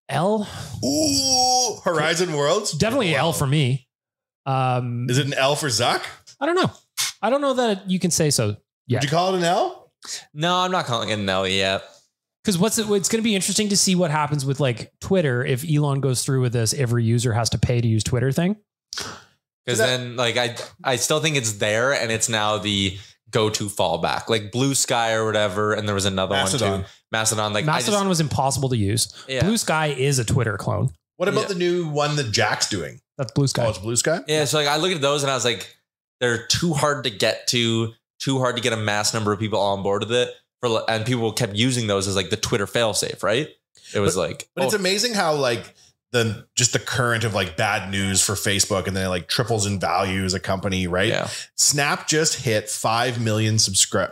Speaker 7: L?
Speaker 6: Ooh, Horizon Worlds?
Speaker 7: Definitely L for me.
Speaker 6: Is it an L for Zuck?
Speaker 7: I don't know. I don't know that you can say so. Yeah.
Speaker 6: Would you call it an L?
Speaker 5: No, I'm not calling it an L yet.
Speaker 7: Because it's going to be interesting to see what happens with like Twitter if Elon goes through with this. Every user has to pay to use Twitter thing.
Speaker 5: Because then, like, I still think it's there, and it's now the go-to fallback, like Blue Sky or whatever. And there was another one too, Mastodon. Like
Speaker 7: Mastodon was impossible to use.
Speaker 5: Yeah.
Speaker 7: Blue Sky is a Twitter clone.
Speaker 6: What about the new one that Jack's doing?
Speaker 7: That's Blue Sky.
Speaker 6: Oh, it's Blue Sky?
Speaker 5: Yeah. So like I look at those and I was like, they're too hard to get to, too hard to get a mass number of people on board with it. And people kept using those as like the Twitter failsafe, right? It was
Speaker 6: but it's amazing how like the current of like bad news for Facebook, and then it like triples in value as a company, right?
Speaker 5: Yeah.
Speaker 6: Snap just hit 5 million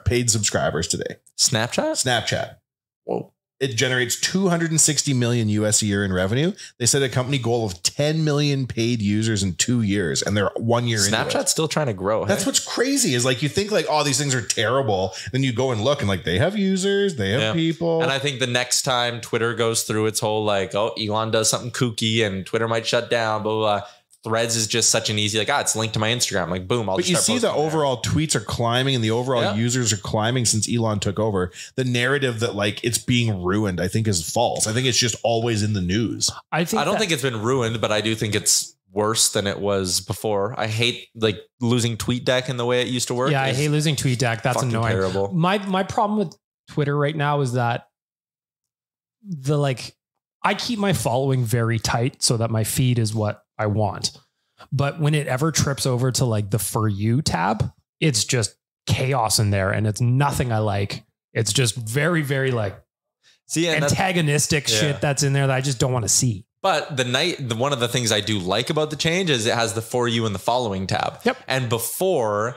Speaker 6: paid subscribers today. Snapchat.
Speaker 5: Whoa.
Speaker 6: It generates 260 million US a year in revenue. They set a company goal of 10 million paid users in 2 years, and they're 1 year into it.
Speaker 5: Snapchat's still trying to grow.
Speaker 6: That's what's crazy is like you think like, oh, these things are terrible. Then you go and look and like they have users, they have people.
Speaker 5: And I think the next time Twitter goes through its whole like, oh, Elon does something kooky and Twitter might shut down, blah, blah, blah. Threads is just such an easy, like, it's linked to my Instagram. Like, boom.
Speaker 6: But you see the overall tweets are climbing and the overall users are climbing since Elon took over. The narrative that like it's being ruined, I think is false. I think it's just always in the news.
Speaker 5: I don't think it's been ruined, but I do think it's worse than it was before. I hate like losing TweetDeck in the way it used to work.
Speaker 7: Yeah, I hate losing TweetDeck. That's annoying.
Speaker 5: Terrible.
Speaker 7: My problem with Twitter right now is that I keep my following very tight so that my feed is what I want. But when it ever trips over to like the For You tab, it's just chaos in there and it's nothing I like. It's just very, very like antagonistic shit that's in there that I just don't want to see.
Speaker 5: But one of the things I do like about the change is it has the For You and the Following tab.
Speaker 7: Yep.
Speaker 5: And before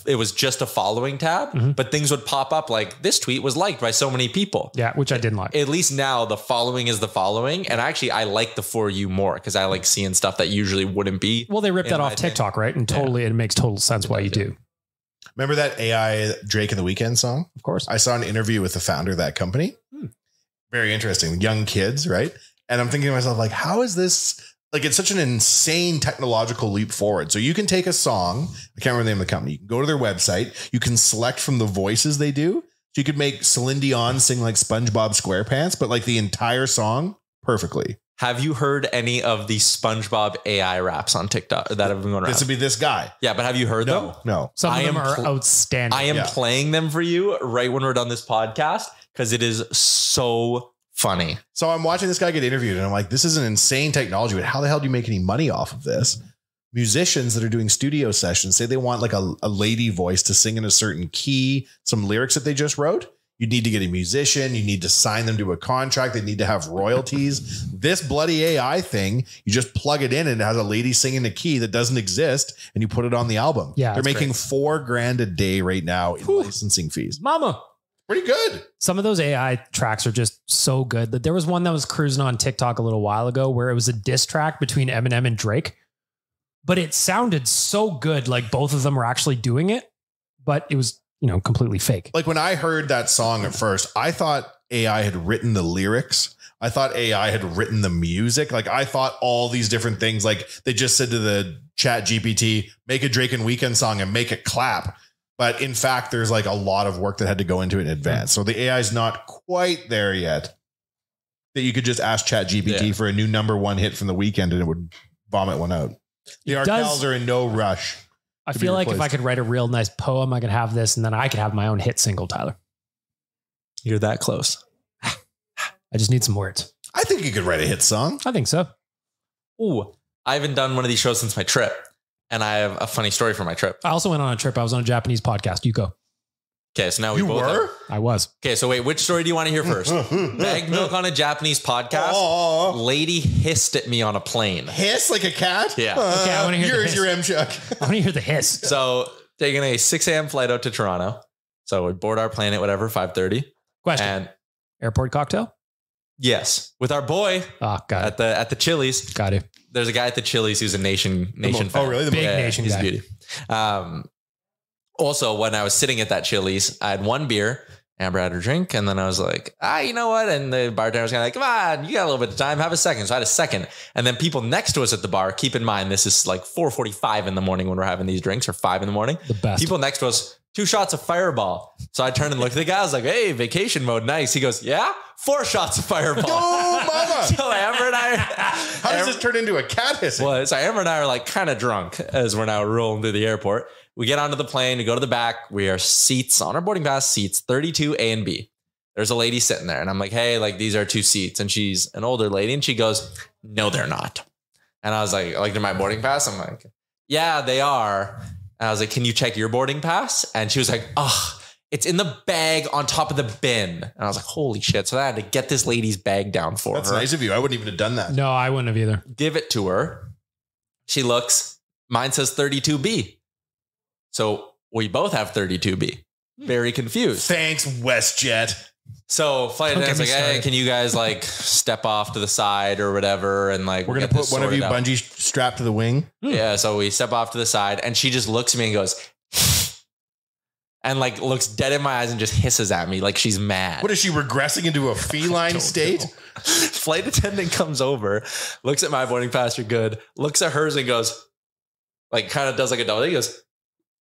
Speaker 5: it was just a following tab, but things would pop up like this tweet was liked by so many people.
Speaker 7: Yeah, which I didn't like.
Speaker 5: At least now the following is the following. And actually I like the For You more because I like seeing stuff that usually wouldn't be.
Speaker 7: Well, they ripped that off TikTok, right? And it makes total sense why you do.
Speaker 6: Remember that AI Drake and the Weeknd song?
Speaker 7: Of course.
Speaker 6: I saw an interview with the founder of that company. Very interesting. Young kids, right? And I'm thinking to myself, like, how is this? Like, it's such an insane technological leap forward. So you can take a song, I can't remember the name of the company. You can go to their website. You can select from the voices they do. So you could make Celine Dion sing like SpongeBob SquarePants, but like the entire song perfectly.
Speaker 5: Have you heard any of the SpongeBob AI raps on TikTok that have been going around?
Speaker 6: This would be this guy.
Speaker 5: Yeah, but have you heard them?
Speaker 6: No.
Speaker 7: Some of them are outstanding.
Speaker 5: I am playing them for you right when we're done this podcast because it is so funny.
Speaker 6: So I'm watching this guy get interviewed and I'm like, this is an insane technology, but how the hell do you make any money off of this? Musicians that are doing studio sessions say they want like a lady voice to sing in a certain key, some lyrics that they just wrote. You need to get a musician. You need to sign them to a contract. They need to have royalties. This bloody AI thing, you just plug it in and it has a lady singing a key that doesn't exist and you put it on the album.
Speaker 7: Yeah,
Speaker 6: they're making $4,000 a day right now in licensing fees.
Speaker 7: Mama.
Speaker 6: Pretty good.
Speaker 7: Some of those AI tracks are just so good that there was one that was cruising on TikTok a little while ago where it was a diss track between Eminem and Drake, but it sounded so good. Like both of them were actually doing it, but it was, completely fake.
Speaker 6: Like when I heard that song at first, I thought AI had written the lyrics. I thought AI had written the music. Like I thought all these different things, like they just said to the Chat GPT, make a Drake and Weeknd song and make it clap. But in fact, there's like a lot of work that had to go into it in advance. So the AI is not quite there yet that you could just ask Chat GPT for a new #1 hit from the weekend and it would vomit one out. The Arkells are in no rush.
Speaker 7: I feel like if I could write a real nice poem, I could have this and then I could have my own hit single, Tyler.
Speaker 5: You're that close.
Speaker 7: I just need some words.
Speaker 6: I think you could write a hit song.
Speaker 7: I think so.
Speaker 5: Ooh, I haven't done one of these shows since my trip. And I have a funny story for my trip.
Speaker 7: I also went on a trip. I was on a Japanese podcast. You go.
Speaker 5: Okay, so now
Speaker 6: you were?
Speaker 7: I was.
Speaker 5: Okay, so wait, which story do you want to hear first? Bagged milk on a Japanese podcast. Lady hissed at me on a plane.
Speaker 6: Hiss like a cat?
Speaker 5: Yeah.
Speaker 7: Okay, I want to hear
Speaker 6: Here's your M-Chuck.
Speaker 7: I want to hear the hiss.
Speaker 5: So taking a 6 a.m. flight out to Toronto. So we board our plane at whatever, 5:30.
Speaker 7: Question.
Speaker 5: And
Speaker 7: airport cocktail?
Speaker 5: Yes, with our boy at the Chili's.
Speaker 7: Got it.
Speaker 5: There's a guy at the Chili's who's a nation fan.
Speaker 6: Oh, really?
Speaker 7: Big nation
Speaker 5: he's
Speaker 7: guy.
Speaker 5: a beauty. Also, when I was sitting at that Chili's, I had one beer. Amber had her drink, and then I was like, you know what? And the bartender was kind of like, come on, you got a little bit of time. Have a second. So I had a second. And then people next to us at the bar, keep in mind, this is like 4:45 in the morning when we're having these drinks, or 5 in the morning.
Speaker 7: The best.
Speaker 5: People next to us, 2 shots of Fireball. So I turned and looked at the guy. I was like, hey, vacation mode. Nice. He goes, yeah, 4 shots of Fireball.
Speaker 6: Oh, mama.
Speaker 5: So Amber and I.
Speaker 6: How does this turn into a cat hissing?
Speaker 5: Well, so Amber and I are like kind of drunk as we're now rolling through the airport. We get onto the plane. We go to the back. We are seats on our boarding pass, seats 32 A and B. There's a lady sitting there, and I'm like, hey, like these are 2 seats. And she's an older lady, and she goes, no, they're not. And I was like to my boarding pass. I'm like, yeah, they are. And I was like, can you check your boarding pass? And she was like, it's in the bag on top of the bin. And I was like, holy shit. So I had to get this lady's bag down for
Speaker 6: That's
Speaker 5: her.
Speaker 6: nice of you. I wouldn't even have done that.
Speaker 7: No, I wouldn't have either.
Speaker 5: Give it to her. She looks, mine says 32B. So we both have 32B. Very confused.
Speaker 6: Thanks, WestJet.
Speaker 5: So flight attendant's like, hey, can you guys like step off to the side or whatever? And like,
Speaker 6: We're going to put one of you bungee strapped to the wing.
Speaker 5: Yeah. So we step off to the side, and she just looks at me and goes, and like looks dead in my eyes and just hisses at me like she's mad.
Speaker 6: What is she regressing into a feline state?
Speaker 5: Flight attendant comes over, looks at my boarding pass, you're good, looks at hers and goes, like kind of does like a double. He goes,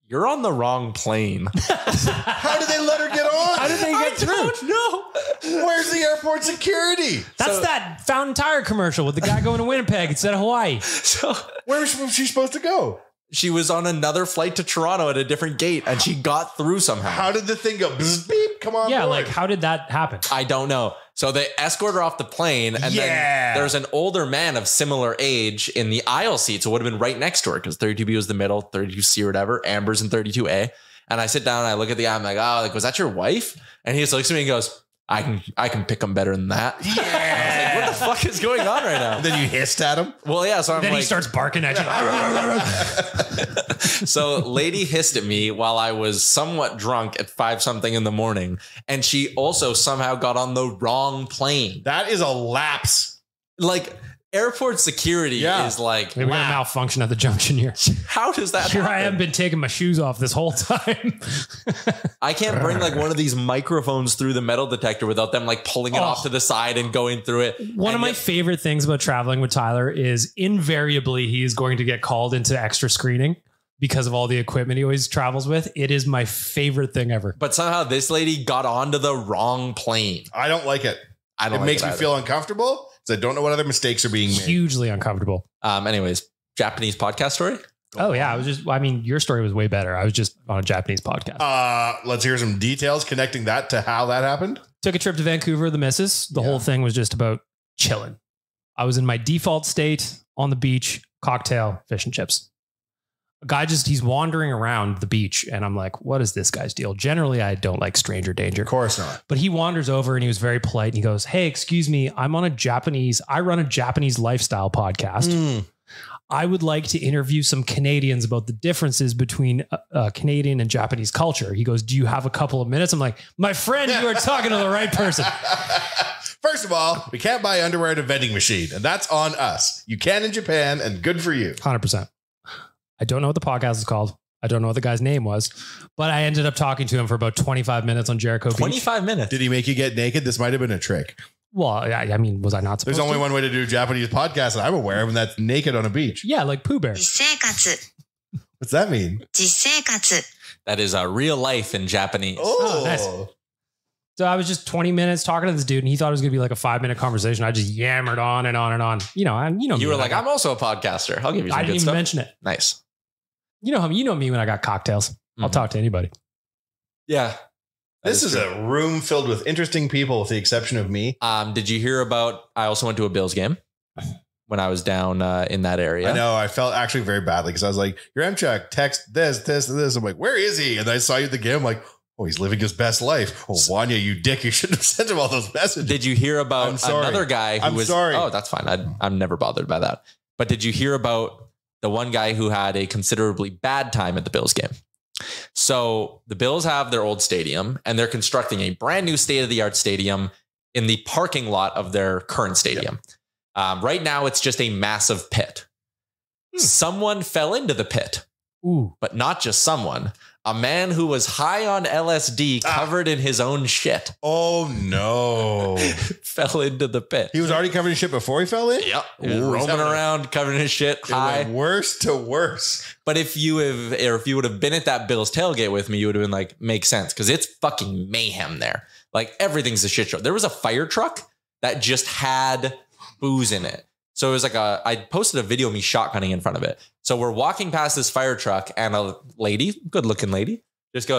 Speaker 5: you're on the wrong plane.
Speaker 6: How did they let her get on?
Speaker 7: How did they get through?
Speaker 5: I don't know.
Speaker 6: Where's the airport security?
Speaker 7: That's that Fountain Tire commercial with the guy going to Winnipeg instead of Hawaii.
Speaker 5: So
Speaker 6: where was she supposed to go?
Speaker 5: She was on another flight to Toronto at a different gate, and she got through somehow.
Speaker 6: How did the thing go? Bzz, beep, come on.
Speaker 7: Yeah,
Speaker 6: board.
Speaker 7: like how did that happen?
Speaker 5: I don't know. So they escort her off the plane, and then there's an older man of similar age in the aisle seat. So it would have been right next to her because 32B was the middle, 32C or whatever. Amber's in 32A. And I sit down and I look at the guy. I'm like, was that your wife? And he just looks at me and goes, I can pick them better than that. Yeah. I was like, what the fuck is going on right now?
Speaker 6: And then you hissed at him?
Speaker 5: Well, yeah. So I'm
Speaker 7: then
Speaker 5: like,
Speaker 7: he starts barking at you.
Speaker 5: So lady hissed at me while I was somewhat drunk at 5-something in the morning. And she also somehow got on the wrong plane.
Speaker 6: That is a lapse.
Speaker 5: Like airport security is like,
Speaker 7: Maybe we got a malfunction at the junction here.
Speaker 5: How does that
Speaker 7: Here
Speaker 5: happen?
Speaker 7: I have been taking my shoes off this whole time.
Speaker 5: I can't bring like one of these microphones through the metal detector without them like pulling it off to the side and going through it.
Speaker 7: One of my favorite things about traveling with Tyler is invariably he is going to get called into extra screening because of all the equipment he always travels with. It is my favorite thing ever.
Speaker 5: But somehow this lady got onto the wrong plane.
Speaker 6: I don't like it. It makes me feel uncomfortable. So I don't know what other mistakes are being made.
Speaker 7: Hugely uncomfortable.
Speaker 5: Anyways, Japanese podcast story.
Speaker 7: Oh yeah. Your story was way better. I was just on a Japanese podcast.
Speaker 6: Let's hear some details connecting that to how that happened.
Speaker 7: Took a trip to Vancouver with the missus. The whole thing was just about chilling. I was in my default state on the beach, cocktail, fish and chips. A guy he's wandering around the beach and I'm like, what is this guy's deal? Generally, I don't like stranger danger.
Speaker 6: Of course not.
Speaker 7: But he wanders over and he was very polite and he goes, hey, excuse me, I run a Japanese lifestyle podcast. I would like to interview some Canadians about the differences between Canadian and Japanese culture. He goes, do you have a couple of minutes? I'm like, my friend, you are talking to the right person.
Speaker 6: First of all, we can't buy underwear at a vending machine, and that's on us. You can in Japan, and good for you.
Speaker 7: 100%. I don't know what the podcast is called. I don't know what the guy's name was, but I ended up talking to him for about 25 minutes on Jericho Beach.
Speaker 5: 25 minutes.
Speaker 6: Did he make you get naked? This might have been a trick.
Speaker 7: Well, I mean, was I not supposed
Speaker 6: There's only
Speaker 7: to?
Speaker 6: one way to do a Japanese podcast that I'm aware of, and that's naked on a beach.
Speaker 7: Yeah, like Pooh Bear.
Speaker 10: 実生活
Speaker 6: What's that mean?
Speaker 10: 実生活
Speaker 5: That is real life in Japanese.
Speaker 6: Oh,
Speaker 7: nice. So I was just 20 minutes talking to this dude and he thought it was going to be like a 5-minute conversation. I just yammered on and on and on. You know
Speaker 5: You were like, I'm also a podcaster. I'll give you some
Speaker 7: I
Speaker 5: good
Speaker 7: didn't even
Speaker 5: stuff.
Speaker 7: mention it.
Speaker 5: Nice.
Speaker 7: You know me when I got cocktails. I'll talk to anybody.
Speaker 5: Yeah.
Speaker 6: This is a room filled with interesting people, with the exception of me.
Speaker 5: Did you hear about? I also went to a Bills game when I was down in that area.
Speaker 6: I know. I felt actually very badly because I was like, your M-Chuck, text this, and this. I'm like, where is he? And I saw you at the game. I'm like, oh, he's living his best life. Oh, Wanya, you dick. You shouldn't have sent him all those messages.
Speaker 5: Did you hear about another guy who was...
Speaker 6: sorry.
Speaker 5: Oh, that's fine. I'm never bothered by that. But did you hear about the one guy who had a considerably bad time at the Bills game? So the Bills have their old stadium and they're constructing a brand new state-of-the-art stadium in the parking lot of their current stadium. Right now, it's just a massive pit. Someone fell into the pit.
Speaker 7: Ooh.
Speaker 5: But not just someone. A man who was high on LSD, covered in his own shit.
Speaker 6: Oh, no.
Speaker 5: Fell into the pit.
Speaker 6: He was already covered in shit before he fell in?
Speaker 5: Yep. He was roaming around, covered in his shit, high.
Speaker 6: Worse to worse.
Speaker 5: But if you would have been at that Bills tailgate with me, you would have been like, makes sense. Because it's fucking mayhem there. Like, everything's a shit show. There was a fire truck that just had booze in it. So it was like I posted a video of me shotgunning in front of it. So we're walking past this fire truck and a lady, good looking lady, just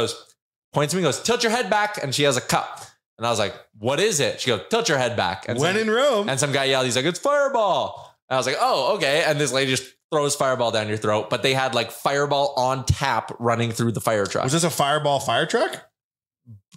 Speaker 5: points to me, goes, tilt your head back. And she has a cup. And I was like, what is it? She goes, tilt your head back. And
Speaker 6: when in Rome.
Speaker 5: And some guy yelled, he's like, it's Fireball. And I was like, oh, okay. And this lady just throws Fireball down your throat. But they had like Fireball on tap running through the fire truck.
Speaker 6: Was this a Fireball fire truck?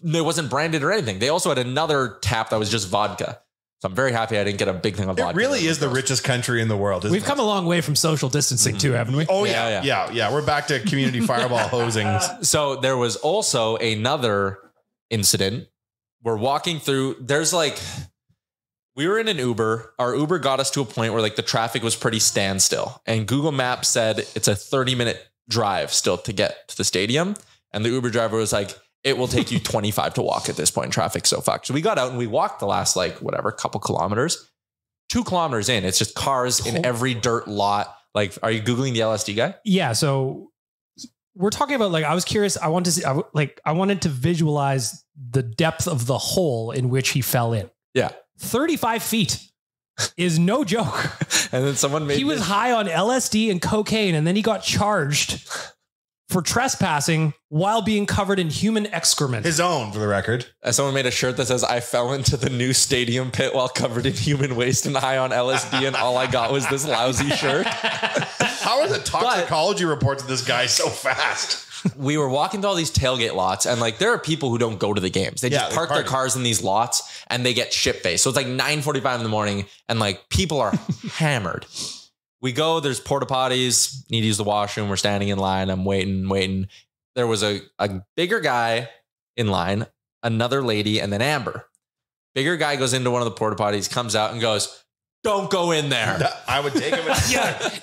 Speaker 5: It wasn't branded or anything. They also had another tap that was just vodka. So I'm very happy I didn't get a big thing of vodka.
Speaker 6: It really is the richest country in the world.
Speaker 7: We've come a long way from social distancing too, haven't we?
Speaker 6: Oh, yeah. We're back to community Fireball hosing.
Speaker 5: So there was also another incident. We're walking through. We were in an Uber. Our Uber got us to a point where like the traffic was pretty standstill. And Google Maps said it's a 30-minute drive still to get to the stadium. And the Uber driver was like, it will take you 25 to walk at this point. Traffic's so fucked. So we got out and we walked the last couple kilometers. 2 kilometers in, it's just cars in every dirt lot. Like, are you Googling the LSD guy?
Speaker 7: Yeah. So we're talking about I was curious. I wanted to visualize the depth of the hole in which he fell in.
Speaker 5: Yeah.
Speaker 7: 35 feet is no joke.
Speaker 5: And then he
Speaker 7: was high on LSD and cocaine, and then he got charged for trespassing while being covered in human excrement.
Speaker 6: His own, for the record.
Speaker 5: Someone made a shirt that says, I fell into the new stadium pit while covered in human waste and high on LSD, and all I got was this lousy shirt.
Speaker 6: How are the toxicology reports of this guy so fast?
Speaker 5: We were walking to all these tailgate lots, and there are people who don't go to the games. They just park their cars in these lots and they get shit-faced. So it's 9:45 in the morning and people are hammered. We go, there's porta potties, need to use the washroom. We're standing in line. I'm waiting. There was a bigger guy in line, another lady, and then Amber. Bigger guy goes into one of the porta potties, comes out and goes, don't go in there.
Speaker 6: I would take him.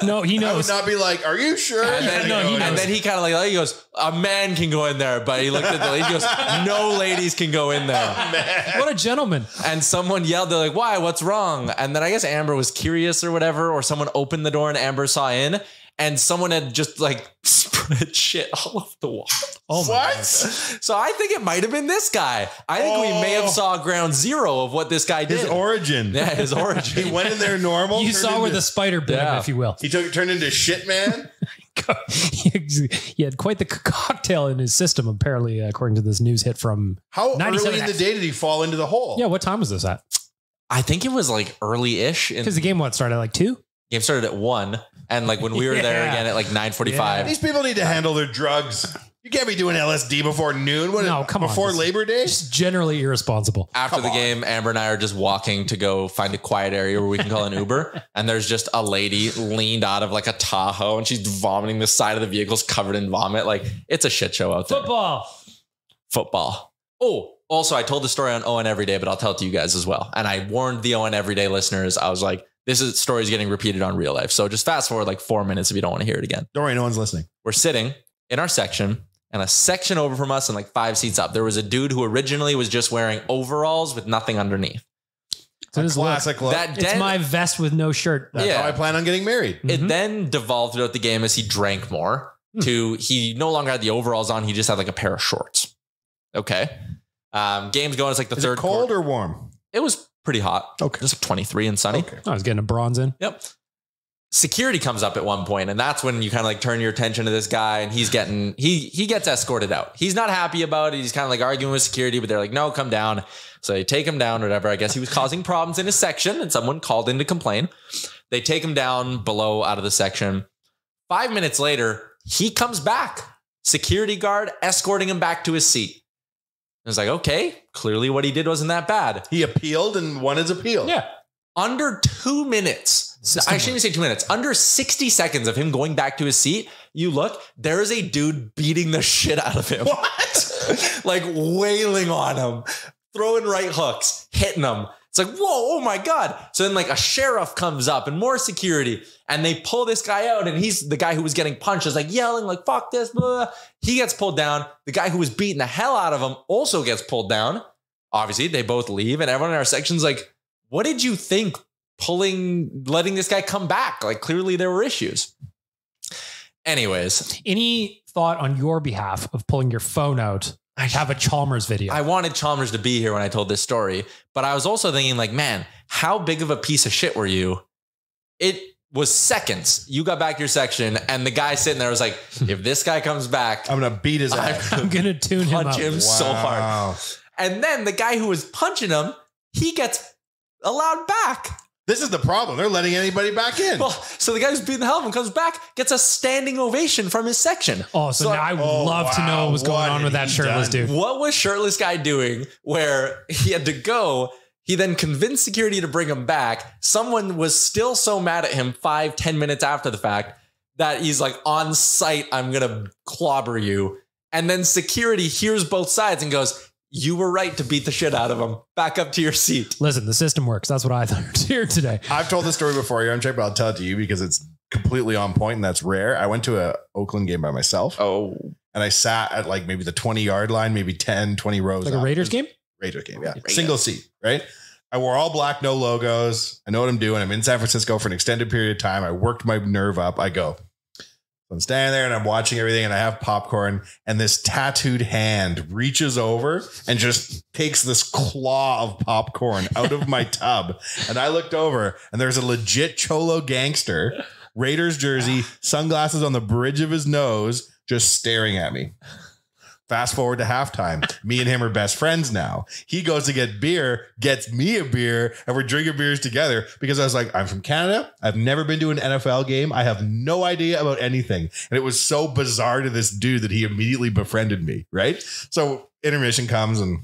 Speaker 7: No, he knows.
Speaker 6: I would not be like, are you sure?
Speaker 5: And then he kind of he goes, a man can go in there. But he looked at the lady, he goes, no ladies can go in there.
Speaker 6: Man.
Speaker 7: What a gentleman.
Speaker 5: And someone yelled, they're like, why? What's wrong? And then I guess Amber was curious or whatever, or someone opened the door and Amber saw in. And someone had just spread shit all over the wall.
Speaker 6: Oh, what?
Speaker 5: So I think it might have been this guy. I think we may have saw ground zero of what this guy did.
Speaker 6: His origin.
Speaker 5: Yeah, his origin.
Speaker 6: He went in there normal.
Speaker 7: You saw where the spider bit him, if you will.
Speaker 6: He turned into shit man.
Speaker 7: He had quite the cocktail in his system, apparently, according to this news hit from
Speaker 6: How early in the day did he fall into the hole?
Speaker 7: Yeah, what time was this at?
Speaker 5: I think it was early-ish.
Speaker 7: Because the game, started at 2?
Speaker 5: Game started at 1. And when we were there again at 9:45.
Speaker 6: Yeah. These people need to handle their drugs. You can't be doing LSD before noon. Before Labor Day?
Speaker 7: Just generally irresponsible.
Speaker 5: After the game, Amber and I are just walking to go find a quiet area where we can call an Uber. And there's just a lady leaned out of a Tahoe and she's vomiting. The side of the vehicle's covered in vomit. It's a shit show out there. Football. Oh, also, I told the story on ON Everyday, but I'll tell it to you guys as well. And I warned the ON Everyday listeners. I was like, story is getting repeated on real life. So just fast forward 4 minutes if you don't want to hear it again.
Speaker 6: Don't worry, no one's listening.
Speaker 5: We're sitting in our section, and a section over from us and 5 seats up, there was a dude who originally was just wearing overalls with nothing underneath.
Speaker 7: It's
Speaker 6: classic look.
Speaker 7: It's my vest with no shirt.
Speaker 6: That's how I plan on getting married.
Speaker 5: It then devolved throughout the game as he drank more to he no longer had the overalls on. He just had a pair of shorts. Okay. Game's going. It's the third
Speaker 6: cold
Speaker 5: quarter.
Speaker 6: or warm?
Speaker 5: It was pretty hot.
Speaker 6: Okay.
Speaker 5: It was 23 and sunny.
Speaker 6: Okay.
Speaker 7: I was getting a bronze in.
Speaker 5: Yep. Security comes up at one point, and that's when you kind of turn your attention to this guy, and he gets escorted out. He's not happy about it. He's kind of arguing with security, but they're like, no, come down. So they take him down or whatever. I guess he was causing problems in his section and someone called in to complain. They take him down below out of the section. 5 minutes later, he comes back. Security guard escorting him back to his seat. I was like, okay, clearly what he did wasn't that bad.
Speaker 6: He appealed and won his appeal.
Speaker 5: Yeah. Under 2 minutes. I shouldn't even say 2 minutes. Under 60 seconds of him going back to his seat, you look, there is a dude beating the shit out of him.
Speaker 6: What?
Speaker 5: Wailing on him. throwing right hooks, hitting them. It's like, whoa, oh my God. So then like a sheriff comes up and more security and they pull this guy out and he's the guy who was getting punched is like yelling like, fuck this, blah. He gets pulled down. The guy who was beating the hell out of him also gets pulled down. Obviously they both leave and everyone in our section's like, what did you think letting this guy come back? Like clearly there were issues. Anyways.
Speaker 7: Any thought on your behalf of pulling your phone out? I have a Chalmers video.
Speaker 5: I wanted Chalmers to be here when I told this story, but I was also thinking like, man, how big of a piece of shit were you? It was seconds. You got back your section and the guy sitting there was like, if this guy comes back,
Speaker 6: I'm going to beat his ass.
Speaker 7: I'm going to tune him up.
Speaker 5: Punch him so hard. And then the guy who was punching him, he gets allowed back.
Speaker 6: This is the problem. They're letting anybody back in.
Speaker 5: Well, so the guy who's beating the hell out of him comes back, gets a standing ovation from his section.
Speaker 7: Oh, so now I would love to know what was going on with that shirtless dude.
Speaker 5: What was shirtless guy doing where he had to go? He then convinced security to bring him back. Someone was still so mad at him 5-10 minutes after the fact that he's like, on site, I'm going to clobber you. And then security hears both sides and goes, you were right to beat the shit out of him. Back up to your seat.
Speaker 7: Listen, the system works. That's what I learned here today.
Speaker 6: I've told this story before, but I'll tell it to you because it's completely on point and that's rare. I went to a Oakland game by myself.
Speaker 5: Oh.
Speaker 6: And I sat at like maybe the 20-yard line, maybe 10, 20 rows.
Speaker 7: Like a Raiders game?
Speaker 6: Raiders game, yeah. Single seat, right? I wore all black, no logos. I know what I'm doing. I'm in San Francisco for an extended period of time. I worked my nerve up. I go. I'm standing there and I'm watching everything and I have popcorn and this tattooed hand reaches over and just takes this claw of popcorn out of my tub. And I looked over and there's a legit cholo gangster, Raiders jersey, sunglasses on the bridge of his nose, just staring at me. Fast forward to halftime. Me and him are best friends now. He goes to get beer, gets me a beer, and we're drinking beers together because I was like, I'm from Canada. I've never been to an NFL game. I have no idea about anything. And it was so bizarre to this dude that he immediately befriended me, right? So intermission comes and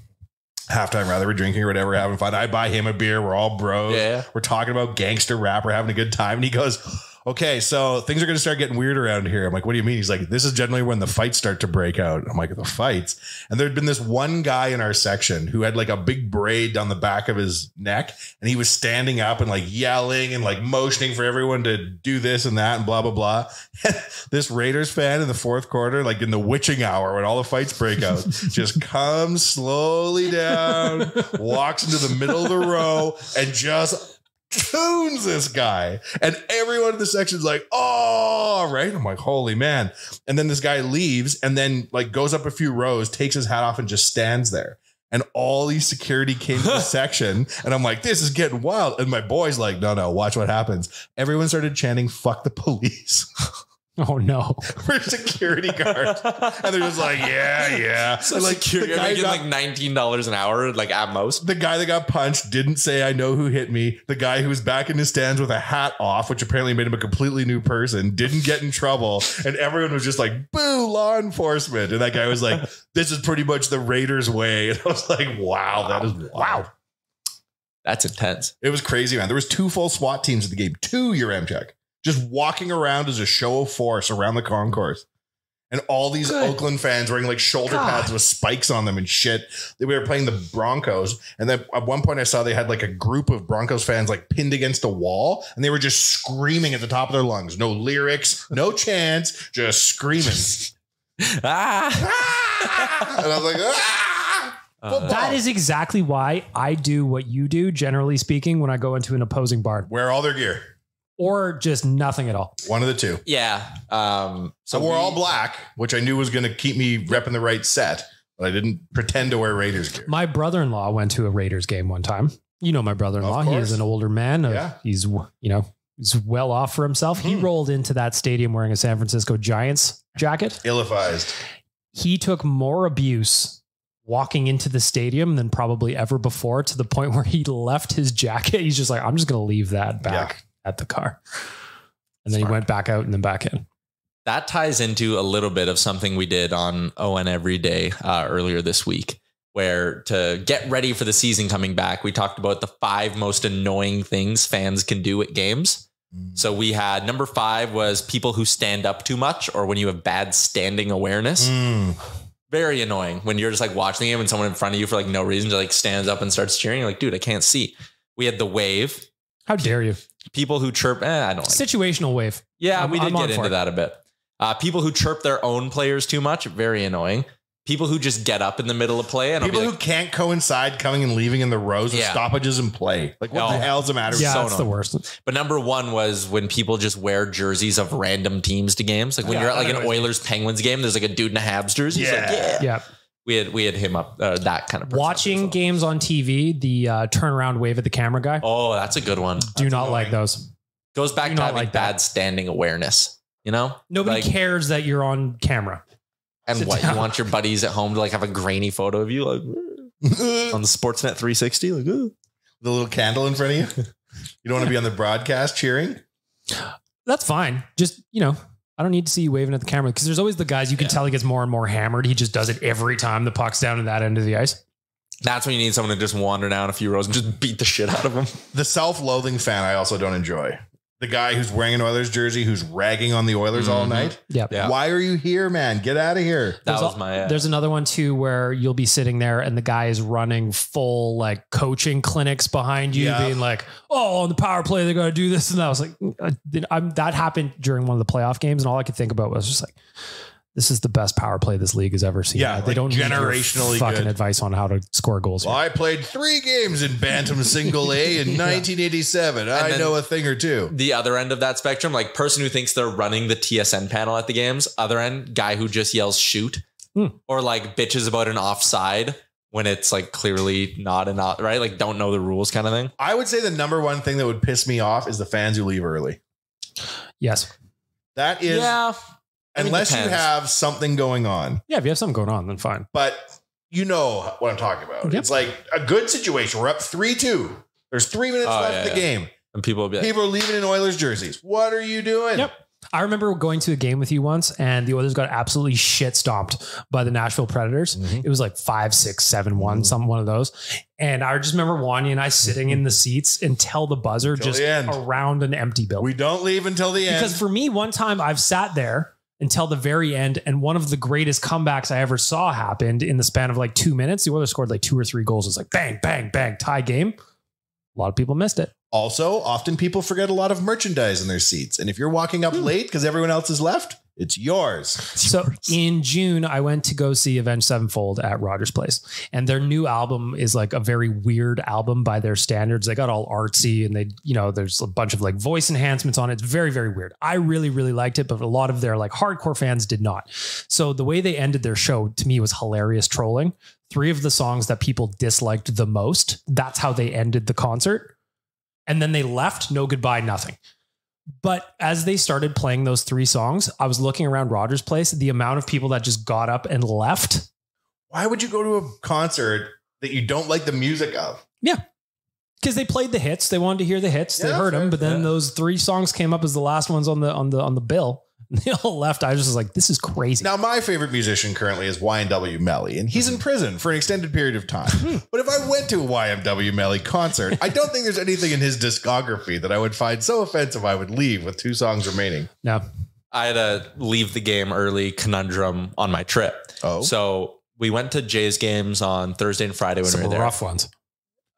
Speaker 6: halftime, rather, we're drinking or whatever, having fun. I buy him a beer. We're all bros. Yeah. We're talking about gangster rap. We're having a good time. And he goes, okay, so things are going to start getting weird around here. I'm like, what do you mean? He's like, this is generally when the fights start to break out. I'm like, the fights? And there'd been this one guy in our section who had like a big braid down the back of his neck. And he was standing up and like yelling and like motioning for everyone to do this and that and blah, blah, blah. This Raiders fan in the fourth quarter, like in the witching hour when all the fights break out, just comes slowly down, walks into the middle of the row and just tunes this guy, and everyone in the section's like, oh, right. I'm like, holy man. And then this guy leaves and then like goes up a few rows, takes his hat off and just stands there. And all these security came to the section. And I'm like, this is getting wild. And my boy's like, no, watch what happens. Everyone started chanting, fuck the police.
Speaker 7: Oh no.
Speaker 6: For security guards. And they're just like, yeah.
Speaker 5: So like security, the guy making like $19 an hour, like at most.
Speaker 6: The guy that got punched didn't say, I know who hit me. The guy who was back in his stands with a hat off, which apparently made him a completely new person, didn't get in trouble. And everyone was just like, boo, law enforcement. And that guy was like, this is pretty much the Raiders way. And I was like, wow, that is wow.
Speaker 5: That's intense.
Speaker 6: It was crazy, man. There was 2 full SWAT teams at the game, 2 year check. Just walking around as a show of force around the concourse. And all these Oakland fans wearing like shoulder pads with spikes on them and shit. We were playing the Broncos. And then at one point I saw they had like a group of Broncos fans like pinned against a wall. And they were just screaming at the top of their lungs. No lyrics, no chants, just screaming. And I was like,
Speaker 7: that is exactly why I do what you do, generally speaking, when I go into an opposing bar.
Speaker 6: Wear all their gear.
Speaker 7: Or just nothing at all.
Speaker 6: One of the two.
Speaker 5: Yeah.
Speaker 6: So we're all black, which I knew was going to keep me repping the right set, but I didn't pretend to wear Raiders gear.
Speaker 7: My brother-in-law went to a Raiders game one time. You know my brother-in-law. He is an older man. He's well off for himself. He rolled into that stadium wearing a San Francisco Giants jacket.
Speaker 6: Ill-advised.
Speaker 7: He took more abuse walking into the stadium than probably ever before, to the point where he left his jacket. He's just like, I'm just going to leave that back at the car. And then he went back out and then back in.
Speaker 5: That ties into a little bit of something we did on ON Every Day earlier this week, where to get ready for the season coming back, we talked about the 5 most annoying things fans can do at games. So we had number 5 was people who stand up too much, or when you have bad standing awareness. Very annoying when you're just like watching the game and someone in front of you for like no reason just like stands up and starts cheering. You're like, dude, I can't see. We had the wave.
Speaker 7: How dare you?
Speaker 5: People who chirp. I don't like
Speaker 7: Situational wave.
Speaker 5: Yeah, we did get into
Speaker 7: it.
Speaker 5: that a bit. People who chirp their own players too much. Very annoying. People who just get up in the middle of play. And
Speaker 6: people who can't coincide coming and leaving in the rows of stoppages and play. Like, what the hell's the matter?
Speaker 7: Yeah,
Speaker 5: So
Speaker 7: that's the worst.
Speaker 5: But number one was when people just wear jerseys of random teams to games. Like when you're at like an Oilers Penguins game, there's like a dude in a Habs jersey. He's like,
Speaker 7: yeah.
Speaker 5: We had him up that kind of person.
Speaker 7: Watching games on TV, the turnaround wave at the camera guy.
Speaker 5: Oh, that's a good one.
Speaker 7: Do not like those.
Speaker 5: Goes back to having bad standing awareness. You know,
Speaker 7: nobody cares that you're on camera.
Speaker 5: And what you want your buddies at home to like have a grainy photo of you like on the Sportsnet 360, like the
Speaker 6: little candle in front of you. You don't want to be on the broadcast cheering.
Speaker 7: That's fine. Just, I don't need to see you waving at the camera because there's always the guys you can tell he gets more and more hammered. He just does it every time the puck's down to that end of the ice.
Speaker 5: That's when you need someone to just wander down a few rows and just beat the shit out of them.
Speaker 6: The self-loathing fan I also don't enjoy. The guy who's wearing an Oilers jersey, who's ragging on the Oilers all night.
Speaker 7: Yeah.
Speaker 6: Why are you here, man? Get out of here.
Speaker 7: There's another one too, where you'll be sitting there and the guy is running full like coaching clinics behind you being like, oh, on the power play, they're going to do this. And I was like, that happened during one of the playoff games. And all I could think about was just like, this is the best power play this league has ever seen.
Speaker 6: Yeah,
Speaker 7: they don't
Speaker 6: generationally
Speaker 7: need fucking
Speaker 6: good
Speaker 7: advice on how to score goals.
Speaker 6: Well, I played 3 games in Bantam Single A in 1987. I know a thing or two.
Speaker 5: The other end of that spectrum, like person who thinks they're running the TSN panel at the games. Other end, guy who just yells shoot or like bitches about an offside when it's like clearly not right. Like don't know the rules kind of thing.
Speaker 6: I would say the number one thing that would piss me off is the fans who leave early.
Speaker 7: Yes.
Speaker 6: That is. Yeah. Unless you have something going on.
Speaker 7: Yeah, if you have something going on, then fine.
Speaker 6: But you know what I'm talking about. Yep. It's like a good situation. We're up 3-2. There's 3 minutes left in the game.
Speaker 5: And people will be like,
Speaker 6: people are leaving in Oilers jerseys. What are you doing?
Speaker 7: Yep. I remember going to a game with you once and the Oilers got absolutely shit stomped by the Nashville Predators. Mm-hmm. It was like 5-6, 7-1, one of those. And I just remember Wanya and I sitting in the seats until the buzzer just around an empty building.
Speaker 6: We don't leave until the end.
Speaker 7: Because for me, one time I've sat there until the very end. And one of the greatest comebacks I ever saw happened in the span of like 2 minutes. The Oilers scored like 2 or 3 goals. It was like bang, bang, bang, tie game. A lot of people missed it.
Speaker 6: Also, often people forget a lot of merchandise in their seats. And if you're walking up late because everyone else is left, it's yours.
Speaker 7: So in June, I went to go see Avenged Sevenfold at Rogers Place. And their new album is like a very weird album by their standards. They got all artsy and they, there's a bunch of like voice enhancements on it. It's very, very weird. I really, really liked it, but a lot of their like hardcore fans did not. So the way they ended their show to me was hilarious trolling. 3 of the songs that people disliked the most, that's how they ended the concert. And then they left, no goodbye, nothing. But as they started playing those 3 songs, I was looking around Rogers Place, the amount of people that just got up and left.
Speaker 6: Why would you go to a concert that you don't like the music of?
Speaker 7: Yeah. Because they played the hits. They wanted to hear the hits. They heard them. But then those 3 songs came up as the last ones on the bill. They all left. I was just like, this is crazy.
Speaker 6: Now, my favorite musician currently is YNW Melly, and he's in prison for an extended period of time. But if I went to a YNW Melly concert, I don't think there's anything in his discography that I would find so offensive I would leave with 2 songs remaining.
Speaker 7: No.
Speaker 5: I had a leave the game early conundrum on my trip. Oh. So we went to Jays games on Thursday and Friday when we were there.
Speaker 7: Rough ones.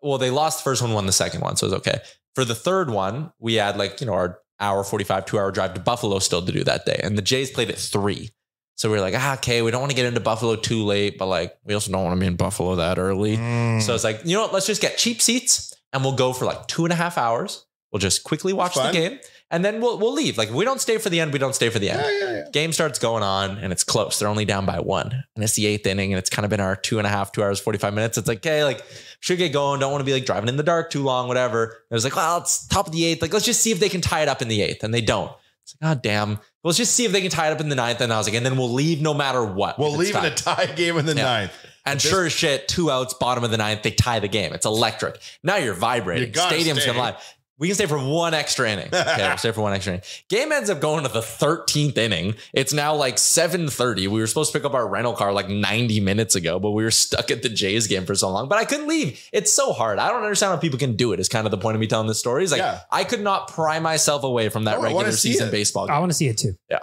Speaker 5: Well, they lost the first one, won the second one, so it was okay. For the third one, we had like, our hour 45, 2-hour drive to Buffalo still to do that day. And the Jays played at 3. So we were like, okay, we don't want to get into Buffalo too late, but like, we also don't want to be in Buffalo that early. So it's like, you know what, let's just get cheap seats and we'll go for like 2.5 hours. We'll just quickly watch the game and then we'll leave. Like, we don't stay for the end. We don't stay for the end. Yeah. Game starts going on and it's close. They're only down by 1 and it's the 8th inning and it's kind of been our 2.5, 2 hours, 45 minutes. It's like, okay, like should get going. Don't want to be like driving in the dark too long, whatever. It was like, well, it's top of the 8th. Like, let's just see if they can tie it up in the 8th. And they don't. It's like, oh, damn. Let's just see if they can tie it up in the 9th. And I was like, and then we'll leave no matter what.
Speaker 6: We'll leave in a tie game in the 9th.
Speaker 5: And sure as shit, 2 outs, bottom of the 9th, they tie the game. It's electric. Now you're vibrating. Stadium's come live. We can stay for 1 extra inning. Okay, we'll stay for 1 extra inning. Game ends up going to the 13th inning. It's now like 7:30. We were supposed to pick up our rental car like 90 minutes ago, but we were stuck at the Jays game for so long. But I couldn't leave. It's so hard. I don't understand how people can do it. Is kind of the point of me telling this story. Is like I could not pry myself away from that regular season baseball game.
Speaker 7: I want to see it too.
Speaker 5: Yeah.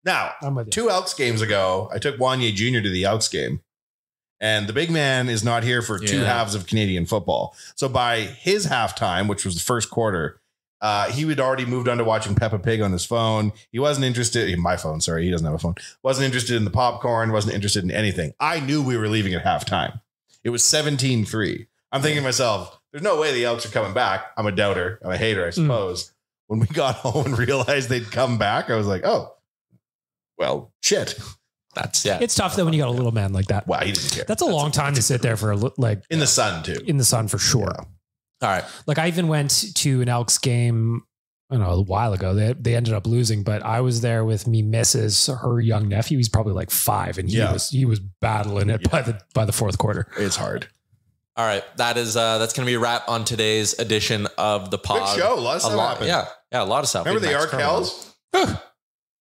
Speaker 6: Now,
Speaker 7: I'm with you.
Speaker 6: 2 Elks games ago, I took Wanye Jr. to the Elks game. And the big man is not here for 2 halves of Canadian football. So by his halftime, which was the first quarter, he had already moved on to watching Peppa Pig on his phone. He wasn't interested in my phone. Sorry, he doesn't have a phone. Wasn't interested in the popcorn. Wasn't interested in anything. I knew we were leaving at halftime. It was 17-3. I'm thinking to myself, there's no way the Elks are coming back. I'm a doubter. I'm a hater, I suppose. When we got home and realized they'd come back, I was like, oh, well, shit.
Speaker 7: It's tough though when you got a little man like that.
Speaker 6: Well, he didn't care.
Speaker 7: That's a long time to sit there for like
Speaker 6: in the sun too.
Speaker 7: In the sun for sure.
Speaker 6: Yeah.
Speaker 5: All right.
Speaker 7: Like I even went to an Elks game, I don't know, a while ago. They ended up losing, but I was there with me missus, her young nephew. He's probably like 5, and he was battling it by the fourth quarter.
Speaker 6: It's hard.
Speaker 5: All right, that's going to be a wrap on today's edition of the pod.
Speaker 6: Good show. A lot of stuff happened.
Speaker 5: Yeah, a lot of stuff.
Speaker 6: Remember the Arkells?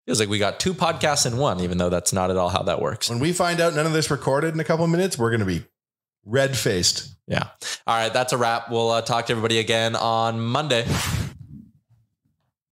Speaker 5: Feels like we got 2 podcasts in one, even though that's not at all how that works.
Speaker 6: When we find out none of this recorded in a couple of minutes, we're going to be red-faced.
Speaker 5: Yeah. All right, that's a wrap. We'll talk to everybody again on Monday.